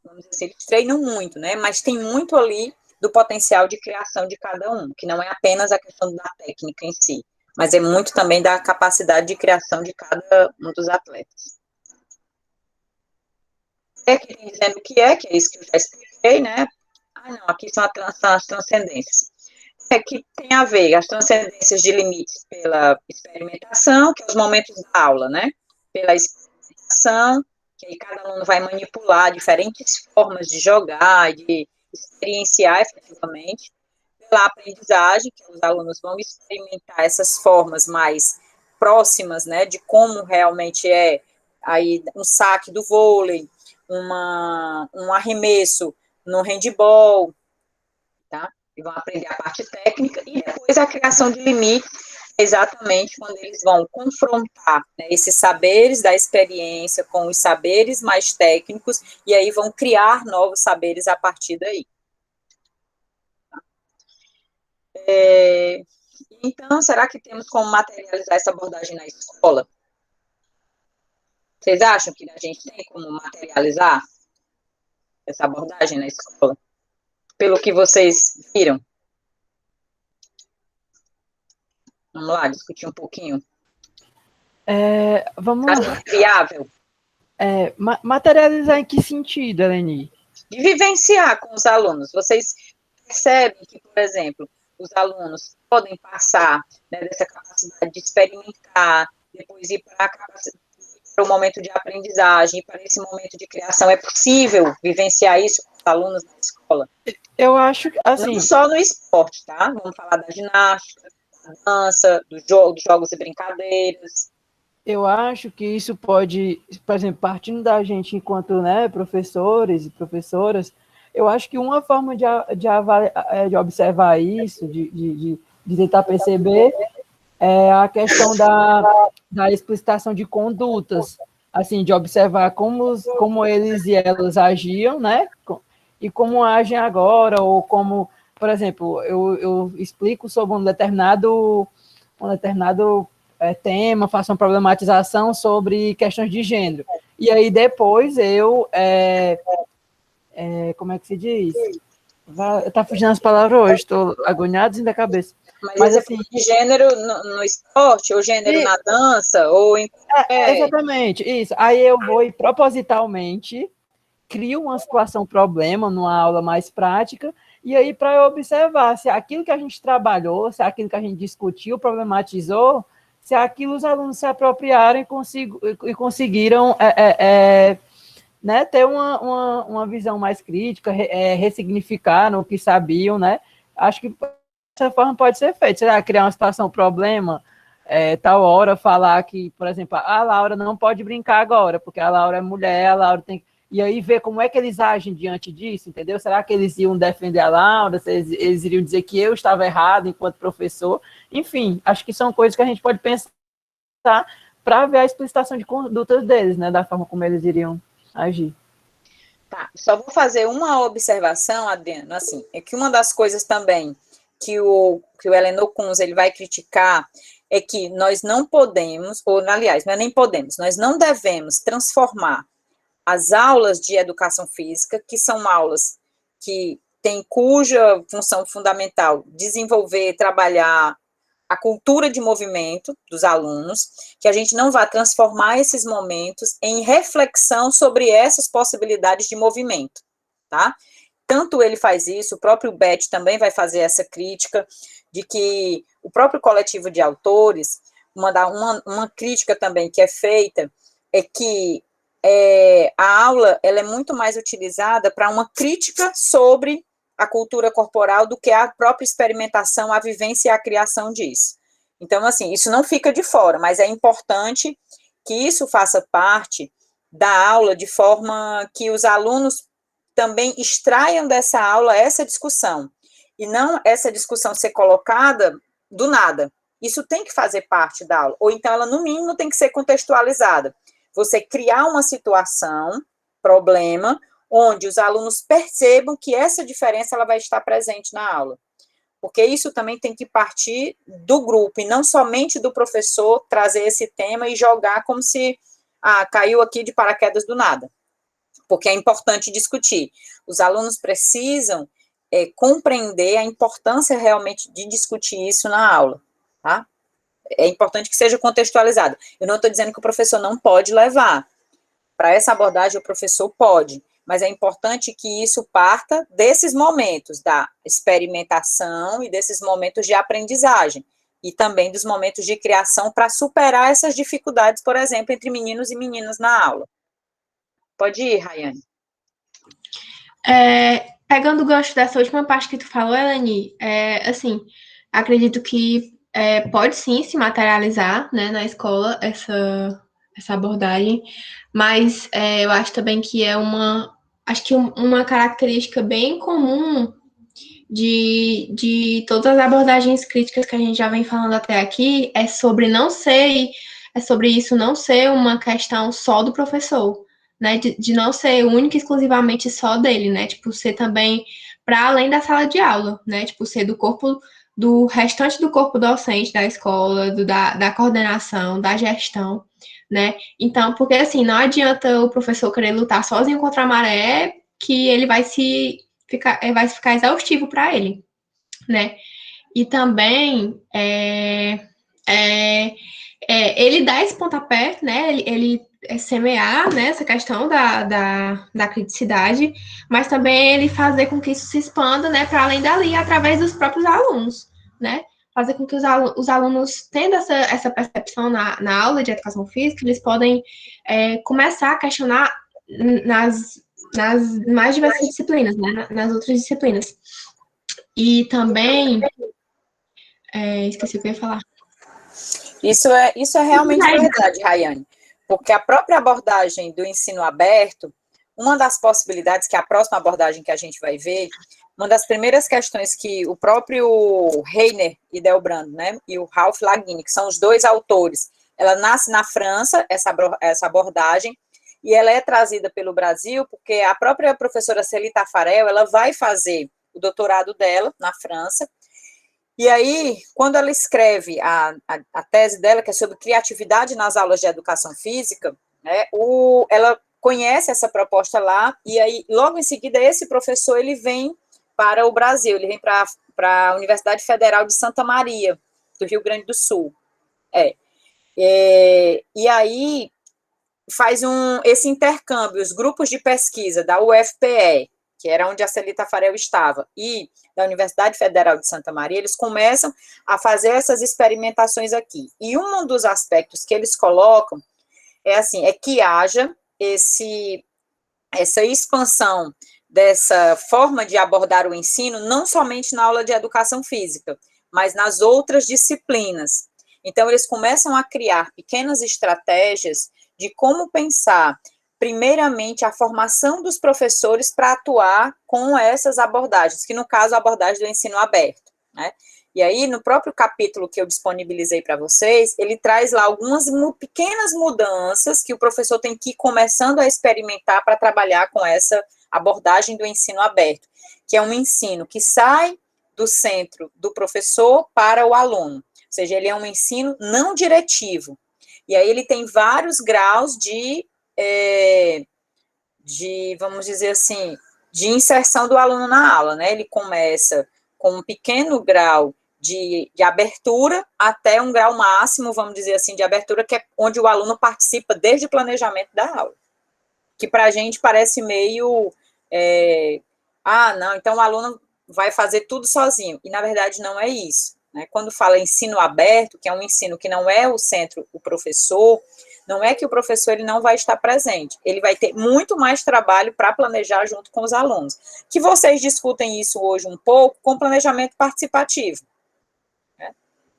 [SPEAKER 3] vamos dizer assim, eles treinam muito, né, mas tem muito ali do potencial de criação de cada um, que não é apenas a questão da técnica em si, mas é muito também da capacidade de criação de cada um dos atletas. Aqui dizendo o que é isso que eu já expliquei, né, não, aqui são as transcendências. Que tem a ver as transcendências de limites pela experimentação, que é os momentos da aula, né? Pela experimentação, que aí cada aluno vai manipular diferentes formas de jogar, de experienciar efetivamente. Pela aprendizagem, que os alunos vão experimentar essas formas mais próximas, né? De como realmente é aí um saque do vôlei, um arremesso no handball, tá? E vão aprender a parte técnica, e depois a criação de limites, exatamente quando eles vão confrontar, né, esses saberes da experiência com os saberes mais técnicos, e aí vão criar novos saberes a partir daí. Então, será que temos como materializar essa abordagem na escola? Vocês acham que a gente tem como materializar essa abordagem na escola? Pelo que vocês viram? Vamos lá, discutir um pouquinho.
[SPEAKER 11] Vamos lá.
[SPEAKER 3] Acho viável?
[SPEAKER 11] Materializar em que sentido, Eleni?
[SPEAKER 3] De vivenciar com os alunos. Vocês percebem que, por exemplo, os alunos podem passar, né, dessa capacidade de experimentar, depois ir para o momento de aprendizagem, para esse momento de criação. É possível vivenciar isso com os alunos na escola?
[SPEAKER 11] Eu acho que, assim...
[SPEAKER 3] Não só no esporte, tá? Vamos falar da ginástica, da dança, dos jogos e brincadeiras.
[SPEAKER 11] Eu acho que isso pode, por exemplo, partindo da gente enquanto, né, professores e professoras, eu acho que uma forma de observar isso, de tentar perceber, é a questão da explicitação de condutas, assim, de observar como eles e elas agiam, né? E como agem agora, ou como, por exemplo, eu explico sobre um determinado tema, faço uma problematização sobre questões de gênero. E aí depois eu, como é que se diz? Tá fugindo as palavras hoje, estou agoniado da cabeça.
[SPEAKER 3] Mas assim, de gênero no esporte, ou gênero na dança, ou em...
[SPEAKER 11] Exatamente, isso. Aí eu vou e propositalmente crio uma situação problema numa aula mais prática, e aí para eu observar se aquilo que a gente trabalhou, se aquilo que a gente discutiu, problematizou, se aquilo os alunos se apropriaram e conseguiram né, ter uma visão mais crítica, ressignificar no que sabiam, né? Acho que dessa forma pode ser feito. Será criar uma situação problema, tal hora falar que, por exemplo, a Laura não pode brincar agora, porque a Laura é mulher, a Laura tem... E aí ver como é que eles agem diante disso, entendeu? Será que eles iam defender a Laura? Eles iriam dizer que eu estava errado enquanto professor? Enfim, acho que são coisas que a gente pode pensar para ver a explicitação de condutas deles, né? Da forma como eles iriam agir.
[SPEAKER 3] Tá, só vou fazer uma observação, Adriano, assim, é que uma das coisas também que o Helenor Kunz, ele vai criticar é que nós não podemos, ou aliás, não é nem podemos, nós não devemos transformar as aulas de educação física, que são aulas que têm cuja função fundamental desenvolver, trabalhar a cultura de movimento dos alunos, que a gente não vá transformar esses momentos em reflexão sobre essas possibilidades de movimento, tá? Tanto ele faz isso, o próprio Beth também vai fazer essa crítica, de que o próprio coletivo de autores, uma crítica também que é feita, é que a aula ela é muito mais utilizada para uma crítica sobre a cultura corporal do que a própria experimentação, a vivência e a criação disso. Então, assim, isso não fica de fora, mas é importante que isso faça parte da aula de forma que os alunos também extraiam dessa aula essa discussão, e não essa discussão ser colocada do nada. Isso tem que fazer parte da aula, ou então ela, no mínimo, tem que ser contextualizada. Você criar uma situação, problema, onde os alunos percebam que essa diferença ela vai estar presente na aula. Porque isso também tem que partir do grupo, e não somente do professor trazer esse tema e jogar como se caiu aqui de paraquedas do nada. Porque é importante discutir. Os alunos precisam compreender a importância realmente de discutir isso na aula, tá? É importante que seja contextualizado. Eu não estou dizendo que o professor não pode levar. Para essa abordagem, o professor pode, mas é importante que isso parta desses momentos da experimentação e desses momentos de aprendizagem, e também dos momentos de criação para superar essas dificuldades, por exemplo, entre meninos e meninas na aula. Pode ir, Rayane.
[SPEAKER 12] Pegando o gancho dessa última parte que tu falou, Eleni, assim, acredito que pode sim se materializar, né, na escola essa abordagem, mas eu acho também que uma característica bem comum de todas as abordagens críticas que a gente já vem falando até aqui é sobre isso não ser uma questão só do professor, né, de não ser única e exclusivamente só dele, né, tipo, ser também para além da sala de aula, né, tipo, ser do restante do corpo docente da escola, da coordenação, da gestão, né? Então, porque assim, não adianta o professor querer lutar sozinho contra a maré, que ele vai ficar exaustivo para ele, né? E também ele dá esse pontapé, né? Ele semear, né, essa questão da criticidade, mas também ele fazer com que isso se expanda, né, para além dali, através dos próprios alunos, né? Fazer com que os alunos, tendo essa percepção na aula de educação física, eles podem começar a questionar nas mais diversas disciplinas, né, nas outras disciplinas. E também... esqueci o que eu ia falar.
[SPEAKER 3] Isso é realmente verdade, Rayane. Porque a própria abordagem do ensino aberto, uma das possibilidades, que é a próxima abordagem que a gente vai ver, uma das primeiras questões que o próprio Reiner e Delbrando, né, e o Ralph Laguine, que são os dois autores Ela nasce na França, essa abordagem, e ela é trazida pelo Brasil, porque a própria professora Célie Tafarel, ela vai fazer o doutorado dela na França, e aí, quando ela escreve a tese dela, que é sobre criatividade nas aulas de educação física, né, ela conhece essa proposta lá, e aí, logo em seguida, esse professor, ele vem para o Brasil, ele vem para a Universidade Federal de Santa Maria, do Rio Grande do Sul. E aí, faz esse intercâmbio, os grupos de pesquisa da UFPE, que era onde a Célie Tafarel estava, e da Universidade Federal de Santa Maria, eles começam a fazer essas experimentações aqui. E um dos aspectos que eles colocam é que haja essa expansão dessa forma de abordar o ensino, não somente na aula de educação física, mas nas outras disciplinas. Então, eles começam a criar pequenas estratégias de como pensar, primeiramente, a formação dos professores para atuar com essas abordagens, que no caso, a abordagem do ensino aberto, né? E aí, no próprio capítulo que eu disponibilizei para vocês, ele traz lá algumas pequenas mudanças que o professor tem que ir começando a experimentar para trabalhar com essa abordagem do ensino aberto, que é um ensino que sai do centro do professor para o aluno, ou seja, ele é um ensino não diretivo, e aí ele tem vários graus de vamos dizer assim, de inserção do aluno na aula, né? Ele começa com um pequeno grau de abertura até um grau máximo, vamos dizer assim, de abertura, que é onde o aluno participa desde o planejamento da aula, que para a gente parece meio, não, então o aluno vai fazer tudo sozinho, e na verdade não é isso, né? Quando fala ensino aberto, que é um ensino que não é o centro, o professor, não é que o professor ele não vai estar presente, ele vai ter muito mais trabalho para planejar junto com os alunos, que vocês discutem isso hoje um pouco com planejamento participativo, né?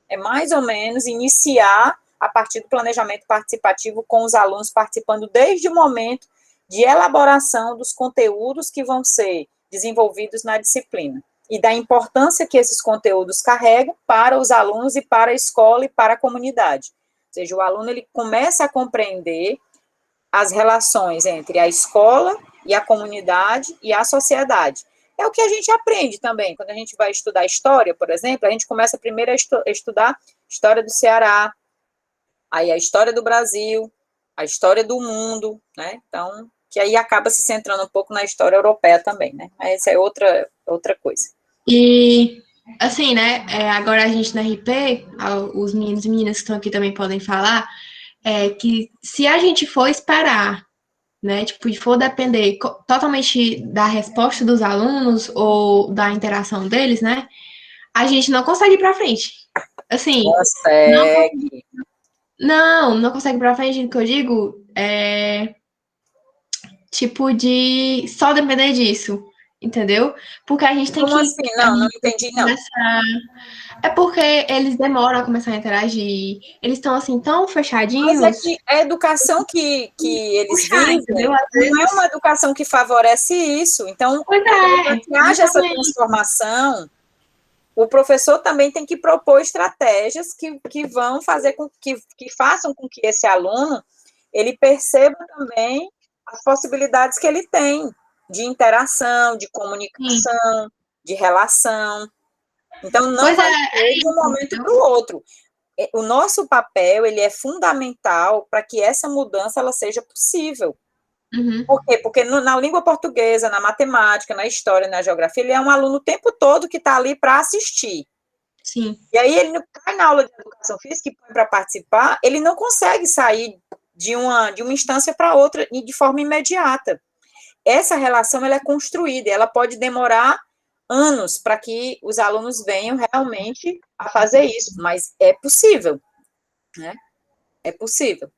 [SPEAKER 3] É mais ou menos iniciar a partir do planejamento participativo com os alunos participando desde o momento de elaboração dos conteúdos que vão ser desenvolvidos na disciplina, e da importância que esses conteúdos carregam para os alunos e para a escola e para a comunidade. Ou seja, o aluno ele começa a compreender as relações entre a escola e a comunidade e a sociedade. É o que a gente aprende também, quando a gente vai estudar história, por exemplo, a gente começa primeiro a estudar história do Ceará, aí a história do Brasil, a história do mundo, né? Então, que aí acaba se centrando um pouco na história europeia também, né? Mas essa é outra coisa.
[SPEAKER 12] E, assim, né, agora a gente na RP, os meninos e meninas que estão aqui também podem falar, que se a gente for esperar, né, tipo, for depender totalmente da resposta dos alunos ou da interação deles, né, a gente não consegue ir para frente. Assim, não consegue ir para frente, o que eu digo tipo de só depender disso, entendeu? Porque a gente tem
[SPEAKER 3] Como assim? Não entendi, não.
[SPEAKER 12] É porque eles demoram a começar a interagir, eles estão assim tão fechadinhos.
[SPEAKER 3] Mas é que a educação que eles vivem não é uma educação que favorece isso. Então, para que haja essa transformação, o professor também tem que propor estratégias que vão fazer que façam com que esse aluno ele perceba também as possibilidades que ele tem de interação, de comunicação, de relação. Então, não vai ser de um momento para o outro. O nosso papel, ele é fundamental para que essa mudança ela seja possível. Por quê? Porque na língua portuguesa, na matemática, na história, na geografia, ele é um aluno o tempo todo que está ali para assistir.
[SPEAKER 12] Sim.
[SPEAKER 3] E aí ele cai na aula de educação física e põe para participar, ele não consegue sair de uma instância para outra e de forma imediata. Essa relação ela é construída, ela pode demorar anos para que os alunos venham realmente a fazer isso, mas é possível, né? É possível.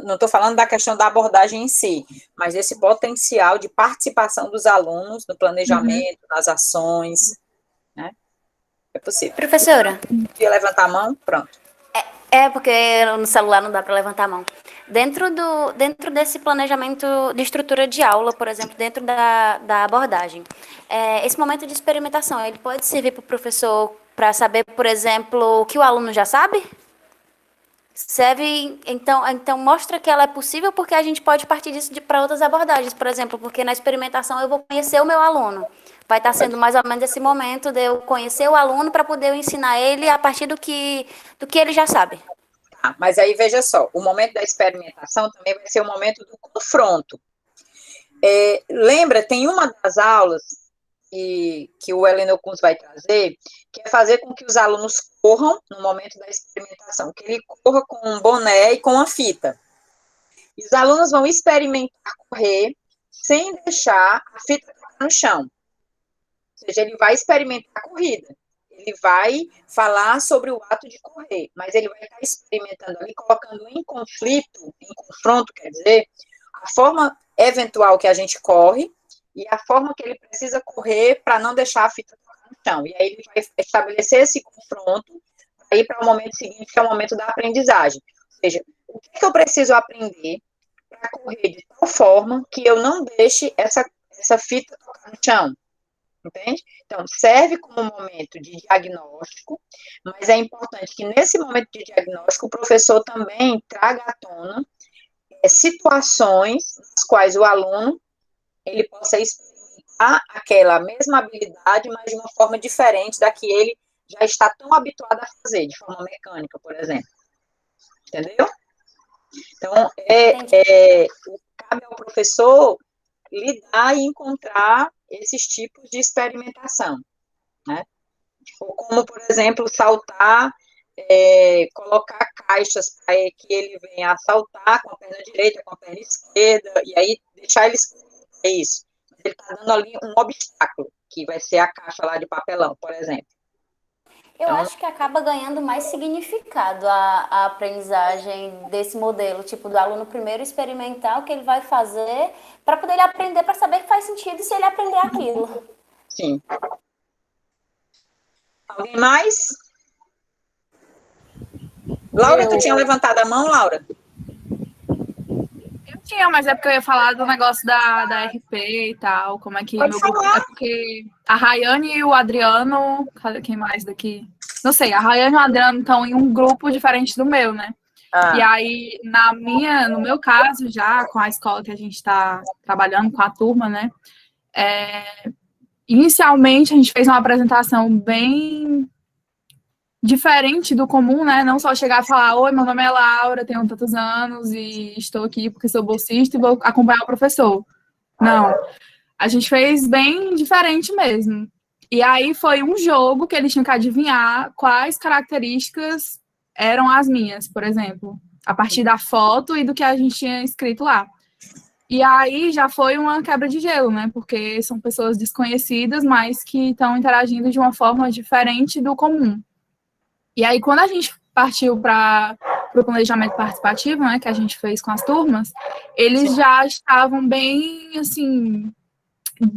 [SPEAKER 3] Não estou falando da questão da abordagem em si, mas desse potencial de participação dos alunos no planejamento, nas ações, né? É possível.
[SPEAKER 5] Professora.
[SPEAKER 3] Queria levantar a mão? Pronto.
[SPEAKER 5] Porque no celular não dá para levantar a mão. Dentro desse planejamento de estrutura de aula, por exemplo, dentro da abordagem, esse momento de experimentação, ele pode servir para o professor para saber, por exemplo, o que o aluno já sabe? serve, então mostra que ela é possível, porque a gente pode partir disso para outras abordagens, por exemplo, porque na experimentação eu vou conhecer o meu aluno. Vai estar sendo mais ou menos esse momento de eu conhecer o aluno para poder eu ensinar ele a partir do que ele já sabe.
[SPEAKER 3] Mas aí, veja só, o momento da experimentação também vai ser o momento do confronto. Lembra, tem uma das aulas que o Heleno Kunz vai trazer, que é fazer com que os alunos corram no momento da experimentação, que ele corra com um boné e com uma fita. E os alunos vão experimentar correr sem deixar a fita tocar no chão. Ou seja, ele vai experimentar a corrida. Ele vai falar sobre o ato de correr, mas ele vai estar experimentando ali, colocando em confronto, quer dizer, a forma eventual que a gente corre e a forma que ele precisa correr para não deixar a fita tocar no chão. E aí ele vai estabelecer esse confronto para ir para o momento seguinte, que é o momento da aprendizagem. Ou seja, o que eu preciso aprender para correr de tal forma que eu não deixe essa fita tocar no chão? Entende? Então, serve como momento de diagnóstico, mas é importante que nesse momento de diagnóstico o professor também traga à tona situações nas quais o aluno ele possa experimentar aquela mesma habilidade, mas de uma forma diferente da que ele já está tão habituado a fazer, de forma mecânica, por exemplo. Entendeu? Então, cabe ao professor lidar e encontrar esses tipos de experimentação, né? Ou como, por exemplo, saltar, colocar caixas para que ele venha a saltar com a perna direita, com a perna esquerda, e aí deixar ele isso. Ele está dando ali um obstáculo, que vai ser a caixa lá de papelão, por exemplo.
[SPEAKER 5] Eu acho que acaba ganhando mais significado a aprendizagem desse modelo, tipo, do aluno primeiro experimentar o que ele vai fazer para poder ele aprender, para saber que faz sentido se ele aprender aquilo.
[SPEAKER 3] Sim. Alguém mais? Laura, tu tinha levantado a mão, Laura?
[SPEAKER 8] Eu tinha, mas é porque eu ia falar do negócio da RP e tal, como é que
[SPEAKER 3] Pode
[SPEAKER 8] meu grupo,
[SPEAKER 3] falar.
[SPEAKER 8] é porque a Rayane e o Adriano, quem mais daqui? Não sei, a Rayane e o Adriano estão em um grupo diferente do meu, né? E aí, no meu caso, já com a escola que a gente está trabalhando, com a turma, né? Inicialmente, a gente fez uma apresentação bem diferente do comum, né? Não só chegar e falar, oi, meu nome é Laura, tenho tantos anos e estou aqui porque sou bolsista e vou acompanhar o professor. Não. A gente fez bem diferente mesmo. E aí foi um jogo que eles tinham que adivinhar quais características eram as minhas, por exemplo, a partir da foto e do que a gente tinha escrito lá. E aí já foi uma quebra de gelo, né? Porque são pessoas desconhecidas, mas que estão interagindo de uma forma diferente do comum. E aí, quando a gente partiu para o planejamento participativo, né, que a gente fez com as turmas, eles já estavam bem, assim,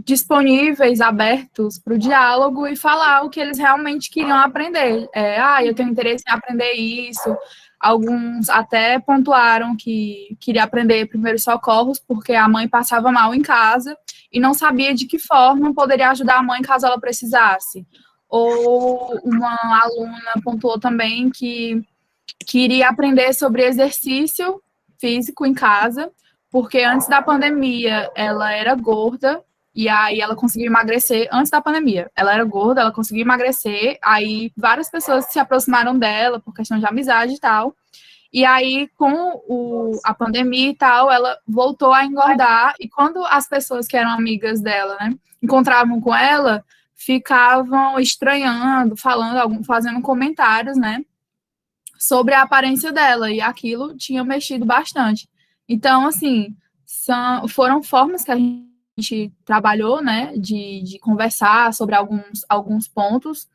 [SPEAKER 8] disponíveis, abertos para o diálogo e falar o que eles realmente queriam aprender. Eu tenho interesse em aprender isso. Alguns até pontuaram que queria aprender primeiros socorros porque a mãe passava mal em casa e não sabia de que forma poderia ajudar a mãe caso ela precisasse. Ou uma aluna pontuou também que queria aprender sobre exercício físico em casa, porque antes da pandemia ela era gorda, e aí ela conseguiu emagrecer antes da pandemia. Ela era gorda, ela conseguiu emagrecer, aí várias pessoas se aproximaram dela por questão de amizade e tal. E aí, com a pandemia e tal, ela voltou a engordar, e quando as pessoas que eram amigas dela, né, encontravam com ela, ficavam estranhando, fazendo comentários, né, sobre a aparência dela, e aquilo tinha mexido bastante. Então, assim, foram formas que a gente trabalhou, né, de conversar sobre alguns pontos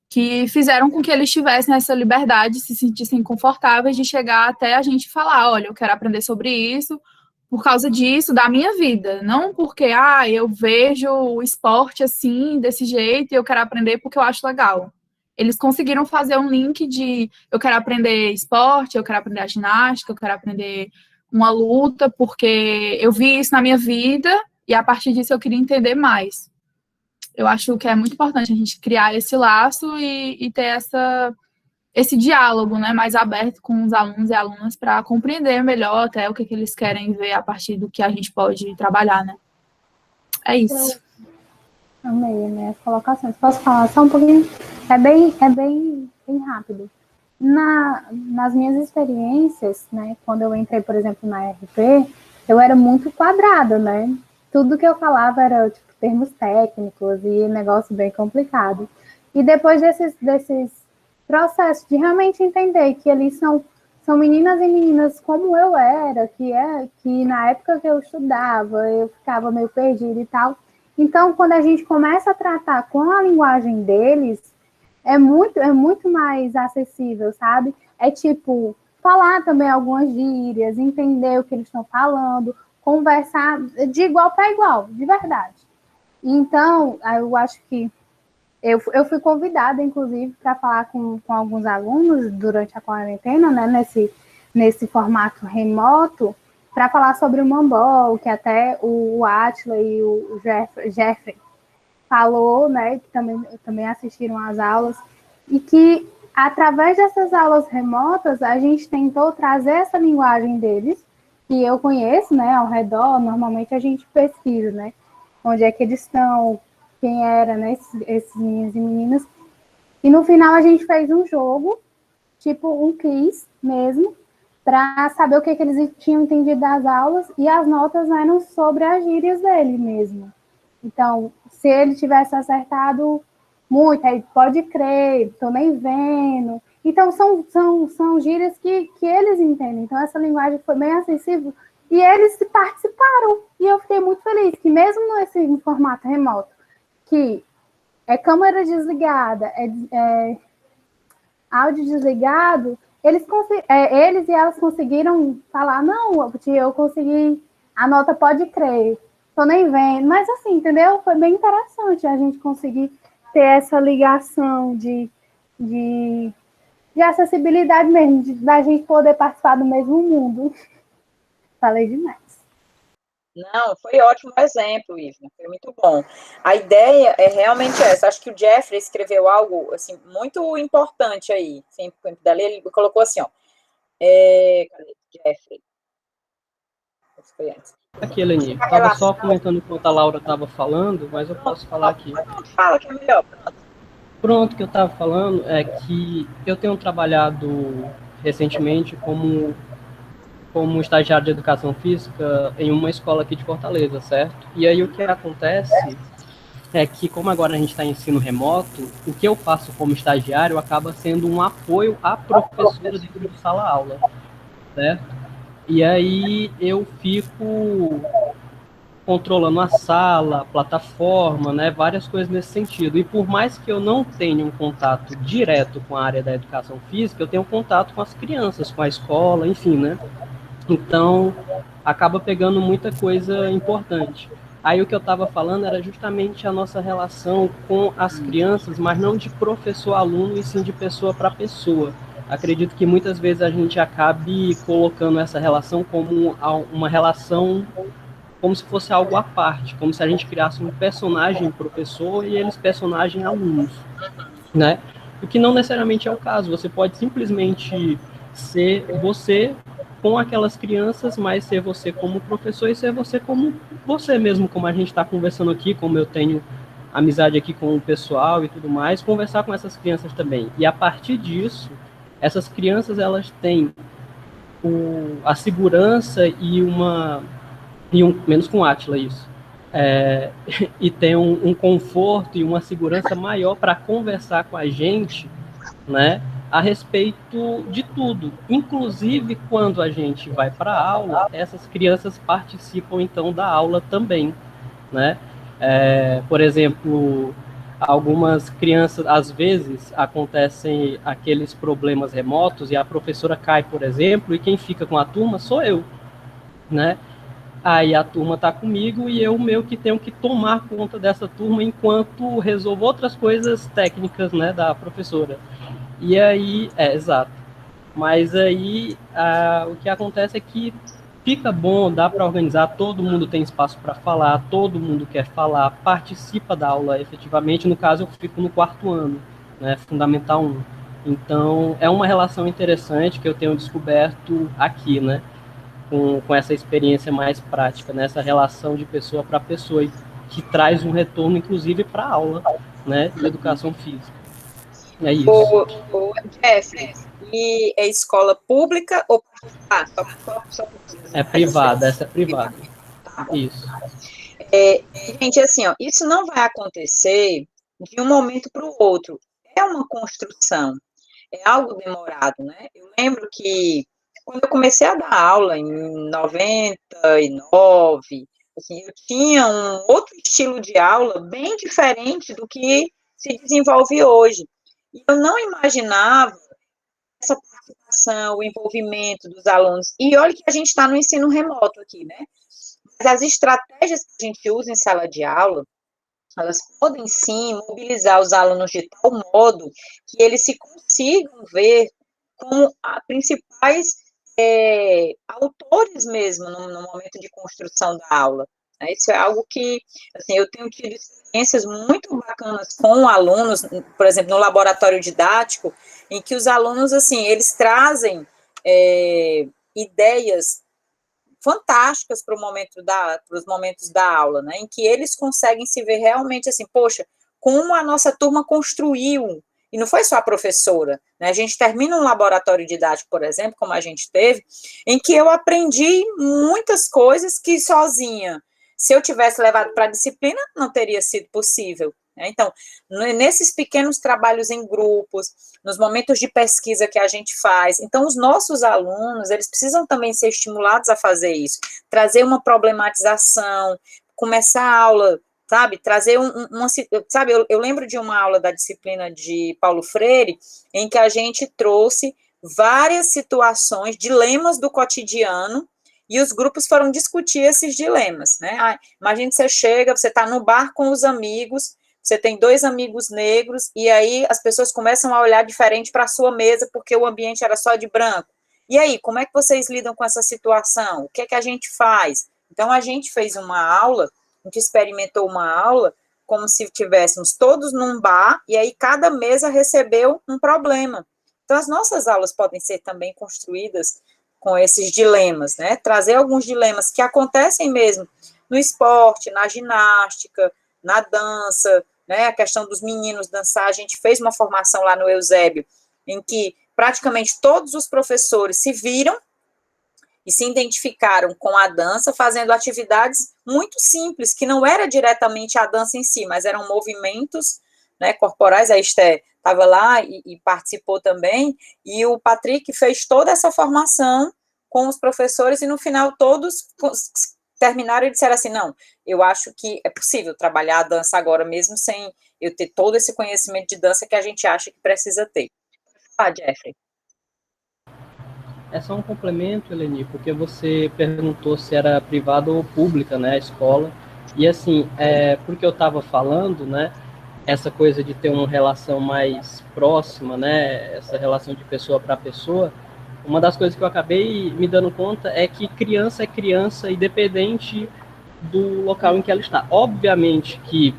[SPEAKER 8] que fizeram com que eles tivessem essa liberdade, se sentissem confortáveis de chegar até a gente falar, olha, eu quero aprender sobre isso, por causa disso, da minha vida, não porque, eu vejo o esporte assim, desse jeito, e eu quero aprender porque eu acho legal. Eles conseguiram fazer um link de, eu quero aprender esporte, eu quero aprender a ginástica, eu quero aprender uma luta, porque eu vi isso na minha vida, e a partir disso eu queria entender mais. Eu acho que é muito importante a gente criar esse laço e ter esse diálogo, né, mais aberto com os alunos e alunas para compreender melhor até o que eles querem ver a partir do que a gente pode trabalhar, né? É isso.
[SPEAKER 1] Amei, né, as colocações. Posso falar só um pouquinho? É bem rápido. Nas minhas experiências, né, quando eu entrei, por exemplo, na RP, eu era muito quadrada, né? Tudo que eu falava era, tipo, termos técnicos e negócio bem complicado. E depois desses processos de realmente entender que eles são meninas e meninas como eu era, que na época que eu estudava, eu ficava meio perdida e tal. Então, quando a gente começa a tratar com a linguagem deles, é muito mais acessível, sabe? É tipo, falar também algumas gírias, entender o que eles estão falando, conversar de igual para igual, de verdade. Então, eu acho que eu fui convidada, inclusive, para falar com alguns alunos durante a quarentena, né, nesse formato remoto, para falar sobre o Mambol, que até o Átila e o Jeffrey falou, né, que também assistiram às aulas, e que, através dessas aulas remotas, a gente tentou trazer essa linguagem deles, que eu conheço, né, ao redor, normalmente a gente pesquisa, né, onde é que eles estão, quem era, né, esses meninos e meninas, e no final a gente fez um jogo, tipo um quiz mesmo, para saber o que eles tinham entendido das aulas, e as notas eram sobre as gírias dele mesmo. Então, se ele tivesse acertado muito, aí pode crer, tô nem vendo. Então, são gírias que eles entendem. Então, essa linguagem foi bem acessível e eles participaram. E eu fiquei muito feliz que mesmo nesse formato remoto, que é câmera desligada, é áudio desligado, eles e elas conseguiram falar, não, eu consegui, a nota pode crer, tô nem vendo. Mas assim, entendeu? Foi bem interessante a gente conseguir ter essa ligação de acessibilidade mesmo, da gente poder participar do mesmo mundo. Falei demais.
[SPEAKER 3] Não, foi ótimo exemplo, Ivna, foi muito bom. A ideia é realmente essa. Acho que o Jeffrey escreveu algo assim, muito importante aí. Sempre dali, ele colocou assim, ó. Cadê? Jeffrey. Esse foi antes.
[SPEAKER 13] Aqui, Eleni, estava só comentando enquanto a Laura estava falando, mas eu posso falar aqui.
[SPEAKER 3] Fala que é melhor.
[SPEAKER 13] Pronto, o que eu estava falando é que eu tenho trabalhado recentemente como estagiário de educação física em uma escola aqui de Fortaleza, certo? E aí o que acontece é que, como agora a gente está em ensino remoto, o que eu faço como estagiário acaba sendo um apoio à professora dentro de sala-aula, certo? E aí eu fico controlando a sala, a plataforma, né, várias coisas nesse sentido. E por mais que eu não tenha um contato direto com a área da educação física, eu tenho contato com as crianças, com a escola, enfim, né? Então, acaba pegando muita coisa importante. Aí o que eu estava falando era justamente a nossa relação com as crianças, mas não de professor-aluno, e sim de pessoa para pessoa. Acredito que muitas vezes a gente acabe colocando essa relação como uma relação como se fosse algo à parte, como se a gente criasse um personagem professor e eles personagem alunos, né? O que não necessariamente é o caso. Você pode simplesmente ser você com aquelas crianças, mas ser você como professor e ser você como você mesmo, como a gente está conversando aqui, como eu tenho amizade aqui com o pessoal e tudo mais, conversar com essas crianças também. E a partir disso, essas crianças, elas têm a segurança menos com Átila isso, e tem um conforto e uma segurança maior para conversar com a gente, né, a respeito de tudo. Inclusive, quando a gente vai para a aula, essas crianças participam, então, da aula também, né? Por exemplo, algumas crianças, às vezes, acontecem aqueles problemas remotos e a professora cai, por exemplo, e quem fica com a turma sou eu, né? Aí a turma está comigo e eu meio que tenho que tomar conta dessa turma enquanto resolvo outras coisas técnicas, né, da professora. E aí, exato. Mas aí o que acontece é que fica bom, dá para organizar, todo mundo tem espaço para falar, todo mundo quer falar, participa da aula efetivamente. No caso, eu fico no 4º ano, né, Fundamental 1. Então, é uma relação interessante que eu tenho descoberto aqui, né? Com essa experiência mais prática, nessa relação de pessoa para pessoa, e que traz um retorno, inclusive, para a aula, né, de educação física. É isso.
[SPEAKER 3] O Jeffrey, e é escola pública ou particular?
[SPEAKER 13] É privada, essa é privada. Isso.
[SPEAKER 3] Gente, assim, ó, isso não vai acontecer de um momento para o outro. É uma construção, é algo demorado, né? Eu lembro que quando eu comecei a dar aula em 99, assim, eu tinha um outro estilo de aula bem diferente do que se desenvolve hoje. E eu não imaginava essa participação, o envolvimento dos alunos. E olha que a gente está no ensino remoto aqui, né? Mas as estratégias que a gente usa em sala de aula, elas podem sim mobilizar os alunos de tal modo que eles se consigam ver como principais autores mesmo no momento de construção da aula. Isso é algo que, assim, eu tenho tido experiências muito bacanas com alunos, por exemplo, no laboratório didático, em que os alunos, assim, eles trazem ideias fantásticas para os momentos da aula, né, em que eles conseguem se ver realmente assim, poxa, como a nossa turma construiu, e não foi só a professora, né, a gente termina um laboratório didático, por exemplo, como a gente teve, em que eu aprendi muitas coisas que sozinha, se eu tivesse levado para a disciplina, não teria sido possível. Então, nesses pequenos trabalhos em grupos, nos momentos de pesquisa que a gente faz, então os nossos alunos, eles precisam também ser estimulados a fazer isso, trazer uma problematização, começar a aula, sabe, trazer sabe, eu lembro de uma aula da disciplina de Paulo Freire, em que a gente trouxe várias situações, dilemas do cotidiano, e os grupos foram discutir esses dilemas, né? Imagina que você chega, você está no bar com os amigos, você tem 2 amigos negros, e aí as pessoas começam a olhar diferente para a sua mesa, porque o ambiente era só de branco. E aí, como é que vocês lidam com essa situação? O que é que a gente faz? Então, a gente fez uma aula, a gente experimentou uma aula, como se tivéssemos todos num bar, e aí cada mesa recebeu um problema. Então, as nossas aulas podem ser também construídas com esses dilemas, né? Trazer alguns dilemas que acontecem mesmo no esporte, na ginástica, na dança, né, a questão dos meninos dançar, a gente fez uma formação lá no Eusébio, em que praticamente todos os professores se viram e se identificaram com a dança, fazendo atividades muito simples, que não era diretamente a dança em si, mas eram movimentos, né, corporais. A Esté estava lá e participou também, e o Patrick fez toda essa formação com os professores, e no final todos terminaram e disseram assim, não, eu acho que é possível trabalhar a dança agora, mesmo sem eu ter todo esse conhecimento de dança que a gente acha que precisa ter. Jeffrey.
[SPEAKER 13] É só um complemento, Eleni, porque você perguntou se era privada ou pública, né, a escola, e assim, porque eu estava falando, né, essa coisa de ter uma relação mais próxima, né, essa relação de pessoa para pessoa, uma das coisas que eu acabei me dando conta é que criança é criança, independente do local em que ela está. Obviamente que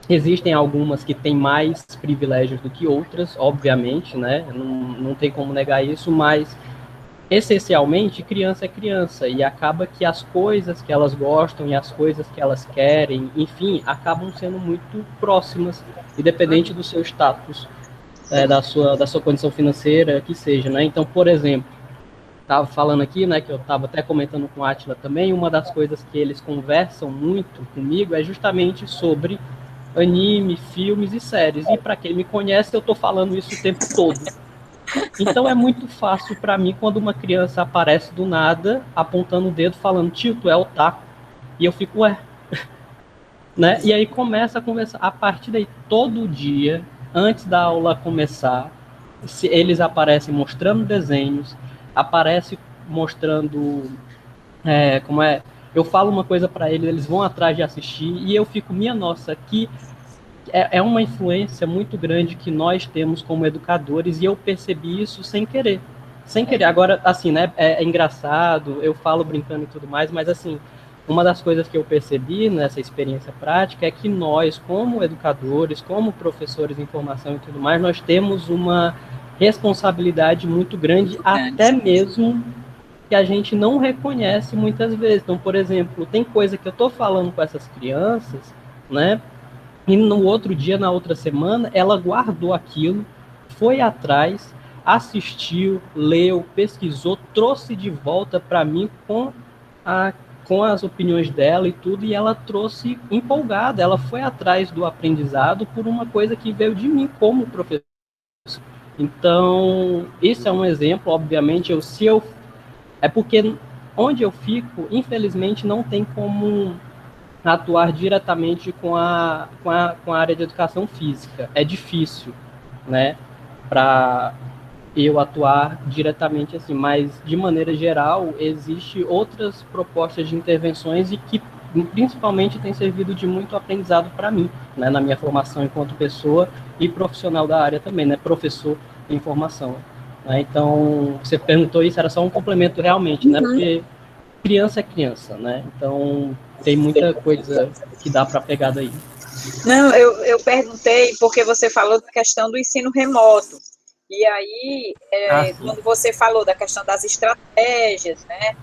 [SPEAKER 13] existem algumas que têm mais privilégios do que outras, obviamente, né? Não tem como negar isso, mas essencialmente criança é criança, e acaba que as coisas que elas gostam e as coisas que elas querem, enfim, acabam sendo muito próximas, independente do seu status, da sua condição financeira, que seja, né? Então, por exemplo, estava falando aqui, né, que eu estava até comentando com a Átila também, uma das coisas que eles conversam muito comigo é justamente sobre anime, filmes e séries, e para quem me conhece, eu estou falando isso o tempo todo. Então é muito fácil para mim quando uma criança aparece do nada, apontando o dedo, falando, tio, tu é otaku, e eu fico, ué, né? E aí começa a conversar, a partir daí, todo dia, antes da aula começar, eles aparecem mostrando desenhos, aparecem mostrando eu falo uma coisa para eles, eles vão atrás de assistir, e eu fico, minha nossa, que é uma influência muito grande que nós temos como educadores, e eu percebi isso sem querer. Agora, assim, né, é engraçado, eu falo brincando e tudo mais, mas assim, uma das coisas que eu percebi nessa experiência prática é que nós, como educadores, como professores em formação e tudo mais, nós temos uma responsabilidade muito grande, até mesmo que a gente não reconhece muitas vezes. Então, por exemplo, tem coisa que eu estou falando com essas crianças, né? E no outro dia, na outra semana, ela guardou aquilo, foi atrás, assistiu, leu, pesquisou, trouxe de volta para mim com as opiniões dela e tudo, e ela trouxe empolgada, ela foi atrás do aprendizado por uma coisa que veio de mim como professor. Então, isso é um exemplo, obviamente, é porque onde eu fico, infelizmente, não tem como atuar diretamente com a área de educação física. É difícil, né, para eu atuar diretamente assim, mas, de maneira geral, existe outras propostas de intervenções e que, principalmente, tem servido de muito aprendizado para mim, né, na minha formação enquanto pessoa e profissional da área também, né, professor em formação. Né? Então, você perguntou isso, era só um complemento realmente, né, porque criança é criança, né, então tem muita coisa que dá para pegar daí.
[SPEAKER 3] Não, eu perguntei porque você falou da questão do ensino remoto. E aí, quando você falou da questão das estratégias, né,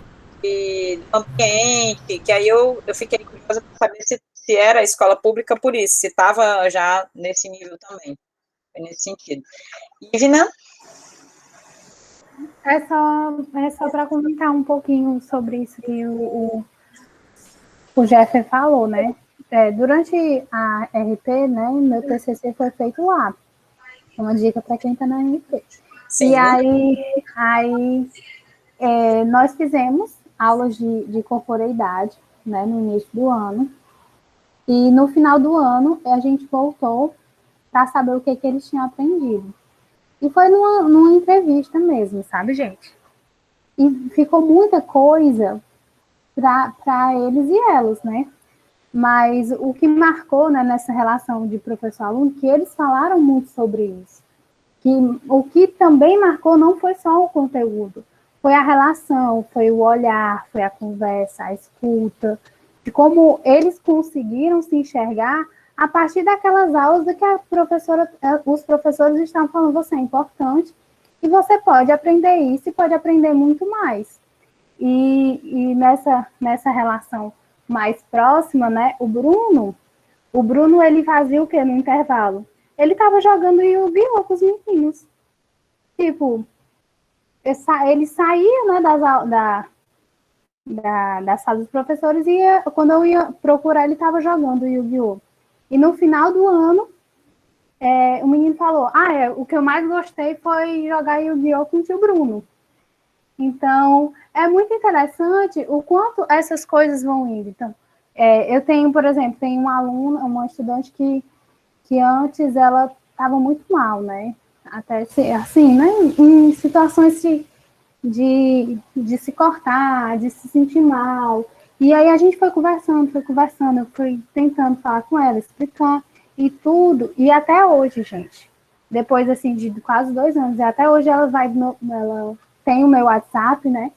[SPEAKER 3] e do ambiente, que aí eu fiquei curiosa para saber se era a escola pública por isso, se estava já nesse nível também, nesse sentido. Ivna?
[SPEAKER 1] É só para comentar um pouquinho sobre isso que o Jeffer falou, né? Durante a RP, né, meu TCC foi feito lá. Uma dica para quem está na RP. Sim. E aí nós fizemos aulas de corporeidade, né, no início do ano. E no final do ano, a gente voltou para saber o que eles tinham aprendido. E foi numa entrevista mesmo, sabe, gente? E ficou muita coisa para eles e elas, né? Mas o que marcou, né, nessa relação de professor-aluno, que eles falaram muito sobre isso. Que o que também marcou não foi só o conteúdo, foi a relação, foi o olhar, foi a conversa, a escuta, de como eles conseguiram se enxergar a partir daquelas aulas que os professores estavam falando, você é importante e você pode aprender isso e pode aprender muito mais. E nessa relação mais próxima, né, o Bruno, ele fazia o quê no intervalo? Ele estava jogando Yu-Gi-Oh! Com os meninos. Tipo, ele saía, né, da sala dos professores e quando eu ia procurar, ele estava jogando Yu-Gi-Oh! E no final do ano, o menino falou, o que eu mais gostei foi jogar Yu-Gi-Oh! Com o tio Bruno. Então, é muito interessante o quanto essas coisas vão indo. Então, eu tenho, por exemplo, uma estudante que antes ela estava muito mal, né? Até assim, né? Em situações de se cortar, de se sentir mal. E aí a gente foi conversando, eu fui tentando falar com ela, explicar e tudo. E até hoje, gente, depois assim de quase 2 anos, e até hoje ela tem o meu WhatsApp, né?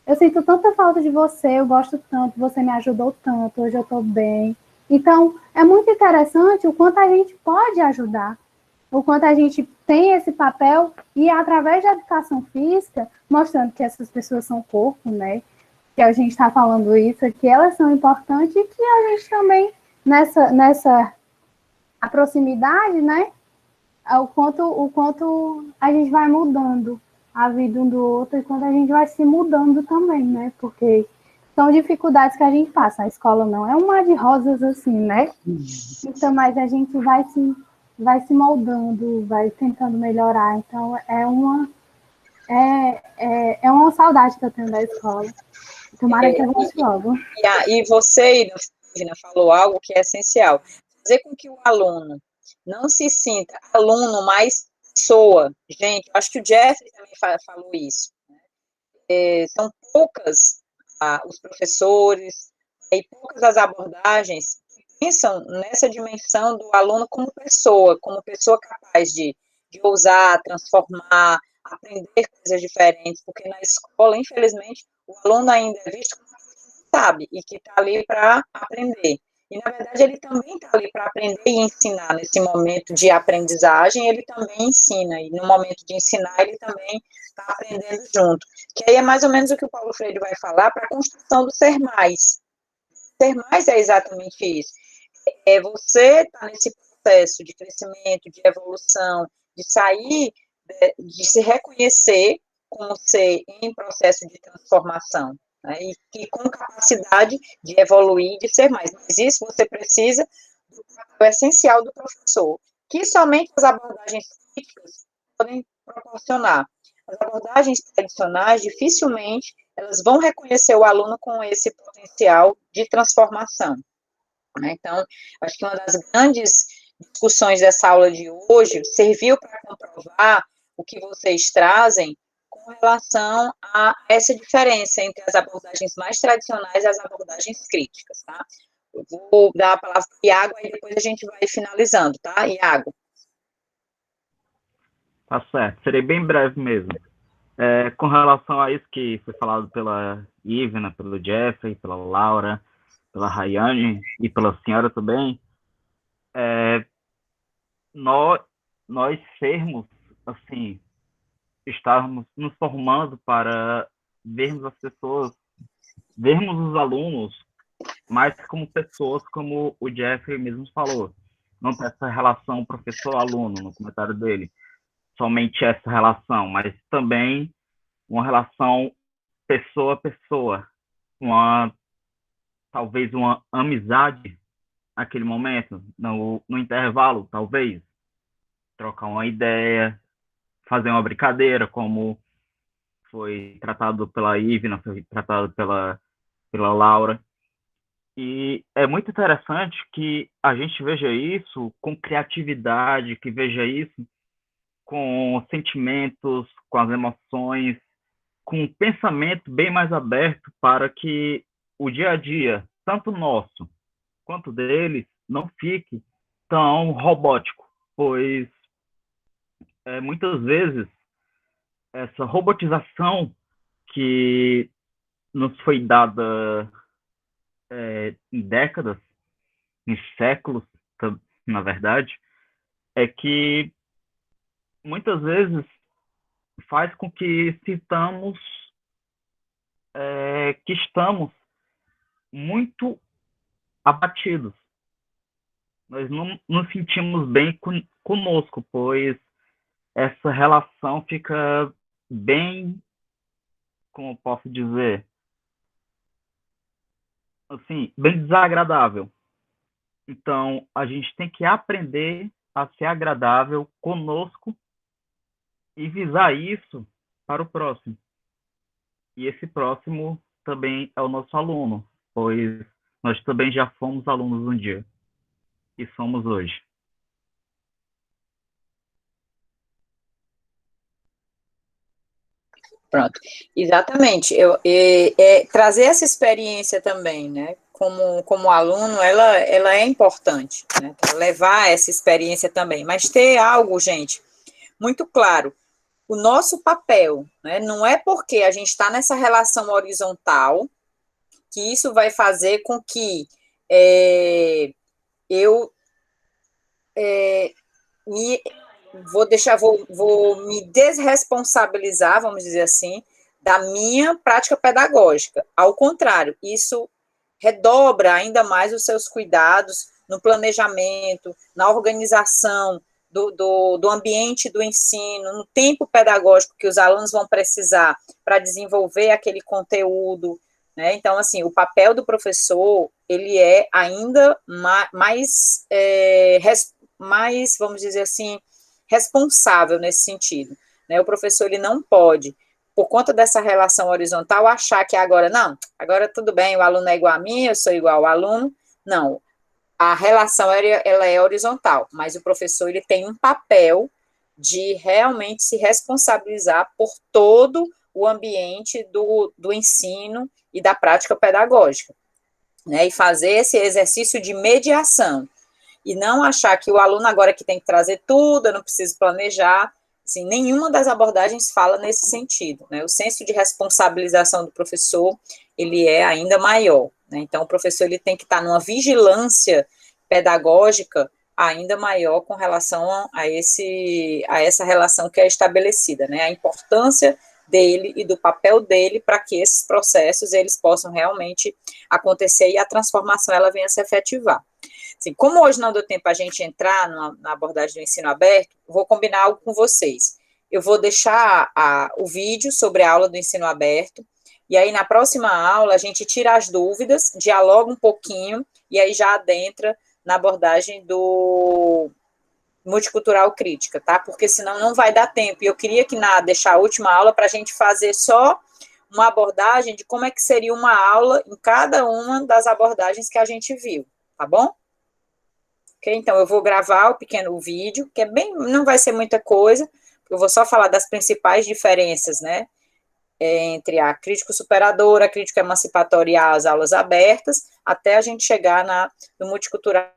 [SPEAKER 1] Eu sinto tanta falta de você, eu gosto tanto, você me ajudou tanto, hoje eu tô bem. Então, é muito interessante o quanto a gente pode ajudar, o quanto a gente tem esse papel e, através da educação física, mostrando que essas pessoas são corpo, né? Que a gente está falando isso, que elas são importantes e que a gente também, nessa a proximidade, né? O quanto a gente vai mudando a vida um do outro e quando a gente vai se mudando também, né? Porque são dificuldades que a gente passa. A escola não é um mar de rosas assim, né? Então, mas a gente vai se moldando, vai tentando melhorar. Então, é uma saudade que eu tenho da escola. Tomara que a gente logo.
[SPEAKER 3] E você, Ivna, falou algo que é essencial. Fazer com que o aluno não se sinta aluno, mas pessoa. Gente, eu acho que o Jeffrey também falou isso. São poucas os professores e poucas as abordagens que pensam nessa dimensão do aluno como pessoa capaz de ousar, transformar, aprender coisas diferentes, porque na escola, infelizmente, o aluno ainda é visto como sabe e que está ali para aprender. E, na verdade, ele também está ali para aprender e ensinar. Nesse momento de aprendizagem, ele também ensina. E no momento de ensinar, ele também está aprendendo junto. Que aí é mais ou menos o que o Paulo Freire vai falar para a construção do ser mais. Ser mais é exatamente isso. É você estar nesse processo de crescimento, de evolução, de sair, de se reconhecer como ser em processo de transformação, né? E com capacidade de evoluir, de ser mais. Mas isso você precisa do papel essencial do professor, que somente as abordagens críticas podem proporcionar. As abordagens tradicionais, dificilmente, elas vão reconhecer o aluno com esse potencial de transformação, né? Então, acho que uma das grandes discussões dessa aula de hoje serviu para comprovar o que vocês trazem com relação a essa diferença entre as abordagens mais tradicionais e as abordagens críticas, tá? Eu vou dar a palavra para o Iago, aí depois a gente vai finalizando, tá, Iago?
[SPEAKER 9] Tá certo, serei bem breve mesmo. Com relação a isso que foi falado pela Ivna, pelo Jeffrey, pela Laura, pela Rayane e pela senhora também, nós sermos, assim, estarmos nos formando para vermos as pessoas, vermos os alunos mais como pessoas, como o Jeffrey mesmo falou. Não ter essa relação professor-aluno no comentário dele, somente essa relação, mas também uma relação pessoa-pessoa, talvez uma amizade naquele momento, no intervalo, talvez, trocar uma ideia, fazer uma brincadeira, como foi tratado pela Ivna, foi tratado pela Laura. E é muito interessante que a gente veja isso com criatividade, que veja isso com sentimentos, com as emoções, com um pensamento bem mais aberto para que o dia a dia, tanto nosso quanto deles, não fique tão robótico, pois muitas vezes essa robotização que nos foi dada em décadas, em séculos, na verdade, é que muitas vezes faz com que sintamos que estamos muito abatidos. Nós não nos sentimos bem conosco, pois essa relação fica bem, como posso dizer, assim, bem desagradável. Então, a gente tem que aprender a ser agradável conosco e visar isso para o próximo. E esse próximo também é o nosso aluno, pois nós também já fomos alunos um dia e somos hoje.
[SPEAKER 3] Pronto, exatamente. Trazer essa experiência também, né? Como aluno, ela é importante, né? Levar essa experiência também, mas ter algo, gente, muito claro. O nosso papel, né? Não é porque a gente está nessa relação horizontal que isso vai fazer com que eu vou me desresponsabilizar, vamos dizer assim, da minha prática pedagógica. Ao contrário, isso redobra ainda mais os seus cuidados no planejamento, na organização do ambiente do ensino, no tempo pedagógico que os alunos vão precisar para desenvolver aquele conteúdo, né? Então, assim, o papel do professor, ele é ainda mais, vamos dizer assim, responsável nesse sentido, né? O professor, ele não pode, por conta dessa relação horizontal, achar que agora tudo bem, o aluno é igual a mim, eu sou igual ao aluno. Não, a relação, ela é horizontal, mas o professor, ele tem um papel de realmente se responsabilizar por todo o ambiente do ensino e da prática pedagógica, né? E fazer esse exercício de mediação, e não achar que o aluno agora que tem que trazer tudo, eu não preciso planejar. Assim, nenhuma das abordagens fala nesse sentido, né? O senso de responsabilização do professor, ele é ainda maior, né? Então, o professor ele tem que estar numa vigilância pedagógica ainda maior com relação a essa relação que é estabelecida, né? A importância dele e do papel dele para que esses processos eles possam realmente acontecer e a transformação ela venha se efetivar. Assim, como hoje não deu tempo a gente entrar na abordagem do ensino aberto, vou combinar algo com vocês. Eu vou deixar o vídeo sobre a aula do ensino aberto, e aí na próxima aula a gente tira as dúvidas, dialoga um pouquinho, e aí já adentra na abordagem do multicultural crítica, tá? Porque senão não vai dar tempo. E eu queria deixar a última aula para a gente fazer só uma abordagem de como é que seria uma aula em cada uma das abordagens que a gente viu, tá bom? Ok? Então, eu vou gravar o pequeno vídeo, que não vai ser muita coisa, eu vou só falar das principais diferenças, né? Entre a crítico superadora, a crítico emancipatória e as aulas abertas, até a gente chegar no multicultural.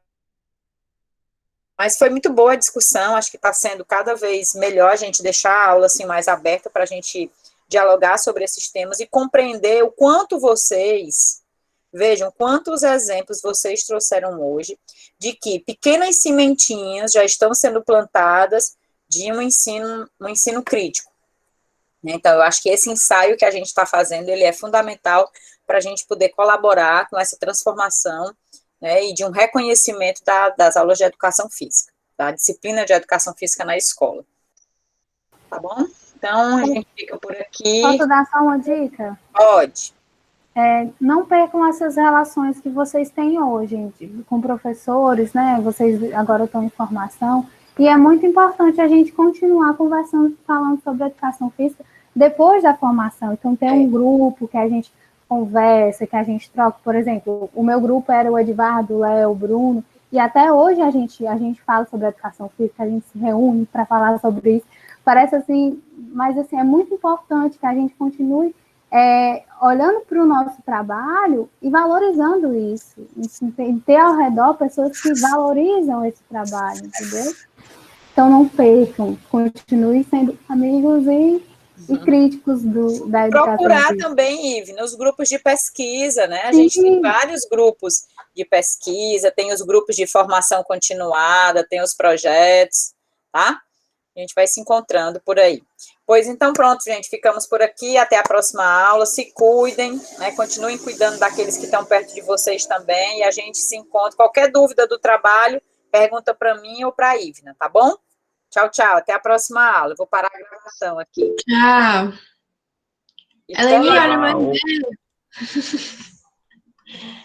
[SPEAKER 3] Mas foi muito boa a discussão, acho que está sendo cada vez melhor a gente deixar a aula assim, mais aberta para a gente dialogar sobre esses temas e compreender o quanto vejam quantos exemplos vocês trouxeram hoje de que pequenas sementinhas já estão sendo plantadas de um ensino crítico. Então, eu acho que esse ensaio que a gente está fazendo, ele é fundamental para a gente poder colaborar com essa transformação, né, e de um reconhecimento das aulas de educação física, da disciplina de educação física na escola. Tá bom? Então, a gente fica por aqui.
[SPEAKER 1] Posso dar só uma dica?
[SPEAKER 3] Pode.
[SPEAKER 1] Não percam essas relações que vocês têm hoje, com professores, né? Vocês agora estão em formação, e é muito importante a gente continuar conversando, falando sobre educação física depois da formação. Então, tem um grupo que a gente conversa, que a gente troca. Por exemplo, o meu grupo era o Edvardo, o Léo, o Bruno, e até hoje a gente fala sobre educação física, a gente se reúne para falar sobre isso. Parece assim, mas assim, é muito importante que a gente continue olhando para o nosso trabalho e valorizando isso, e ter ao redor pessoas que valorizam esse trabalho, entendeu? Então não percam, continuem sendo amigos e críticos da educação.
[SPEAKER 3] Procurar também, Ive, nos grupos de pesquisa, né? A gente tem vários grupos de pesquisa, tem os grupos de formação continuada, tem os projetos, tá? A gente vai se encontrando por aí. Pois então, pronto, gente, ficamos por aqui, até a próxima aula, se cuidem, né? Continuem cuidando daqueles que estão perto de vocês também, e a gente se encontra. Qualquer dúvida do trabalho, pergunta para mim ou para a Ivna, tá bom? Tchau, tchau, até a próxima aula. Eu vou parar a gravação aqui.
[SPEAKER 12] Tchau. Ela olha mais